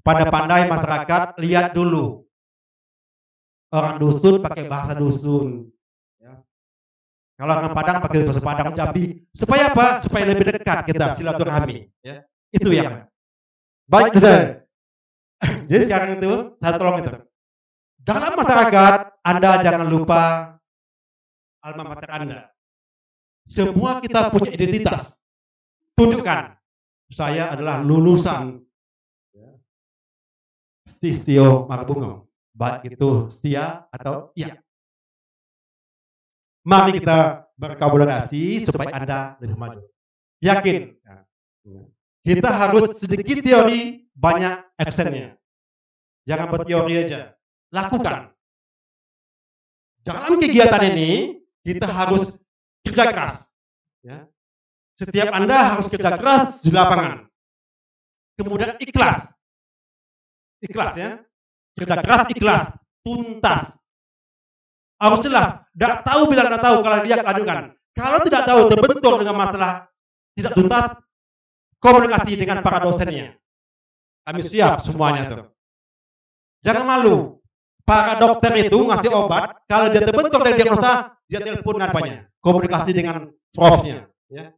Pandai-pandai masyarakat, lihat dulu. Orang dusun pakai bahasa dusun. Kalau orang Padang pakai bahasa Padang, Jambi. Supaya apa? Supaya lebih dekat kita silaturahmi. Itu yang. Baik, jadi sekarang itu saya tolong itu. Dalam masyarakat, Anda jangan lupa alma mater Anda. Semua kita punya identitas. Tunjukkan, saya adalah lulusan Stistio Muarabungo, baik itu setia atau iya. Mari kita berkolaborasi supaya Anda lebih maju. Yakin, kita harus sedikit teori, banyak actionnya. Jangan berteori aja, lakukan. Dalam kegiatan ini, kita harus kerja keras. Ya. Setiap Anda harus kerja keras di lapangan. Kemudian ikhlas. Ikhlas ya. Kerja keras, ikhlas. Tuntas. Harus jelas. Tidak tahu bilang tidak tahu kalau dia kelanjutan. Kalau tidak tahu terbentur dengan masalah tidak tuntas, komunikasi dengan para dosennya. Kami siap semuanya tuh. Jangan malu. Para dokter itu ngasih obat, kalau dia terbentur dari diagnosa, dia telepon apanya, komunikasi dengan profnya. Ya.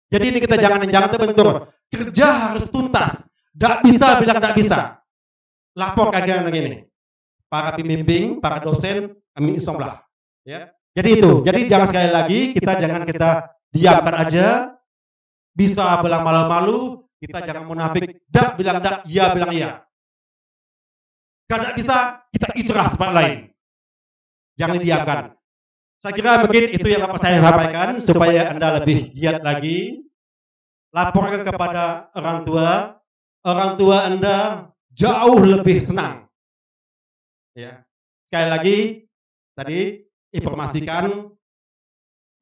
Jadi ini kita jangan terbentur. Kerja harus tuntas. Tidak bisa bilang tidak bisa. Lapor kajian begini. Para pembimbing, para dosen, kami insyaAllah. Ya. Jadi itu. Jadi jangan sekali lagi kita diamkan aja. Bisa bilang malu-malu, kita jangan munafik. Tidak bilang tidak, iya bilang iya. Kalau bisa, kita ijrah tempat lain. Jangan didiamkan. Saya kira mungkin itu yang dapat saya sampaikan supaya Anda lebih giat lagi. Laporkan kepada orang tua. Orang tua Anda jauh lebih senang. Ya. Sekali lagi, tadi informasikan,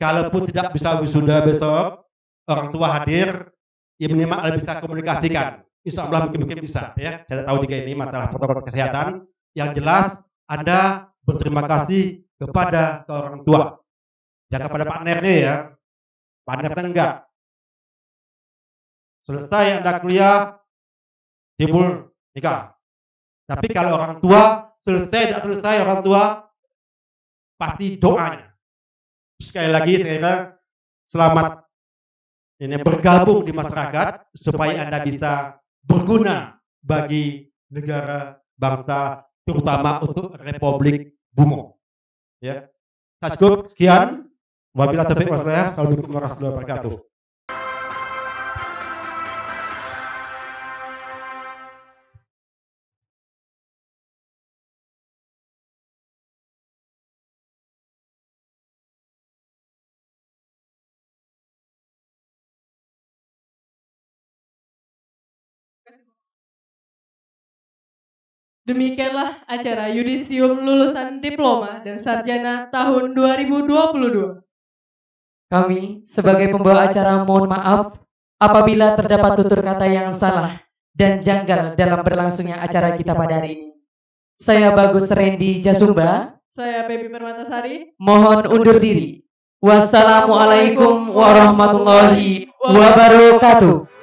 kalaupun tidak bisa wisuda besok, orang tua hadir, ya minimal bisa komunikasikan. Insya Allah mungkin bisa ya. Saya tahu juga ini masalah protokol kesehatan. Yang jelas Anda berterima kasih kepada orang tua. Jangan kepada partnernya ya. Partnernya enggak. Selesai Anda kuliah, timbul nikah. Tapi kalau orang tua selesai tidak selesai orang tua pasti doanya. Sekali lagi saya kira selamat ini bergabung di masyarakat supaya Anda bisa berguna bagi negara bangsa terutama untuk Republik Bungo. Ya. Cukup sekian. Wabillahi taufiq wal hidayah. Assalamualaikum warahmatullahi wabarakatuh.
Demikianlah acara yudisium lulusan diploma dan sarjana tahun 2022.
Kami sebagai pembawa acara mohon maaf apabila terdapat tutur kata yang salah dan janggal dalam berlangsungnya acara kita pada hari ini. Saya Bagus Randy Jasumba.
Saya Baby Permatasari.
Mohon undur diri. Wassalamualaikum warahmatullahi wabarakatuh.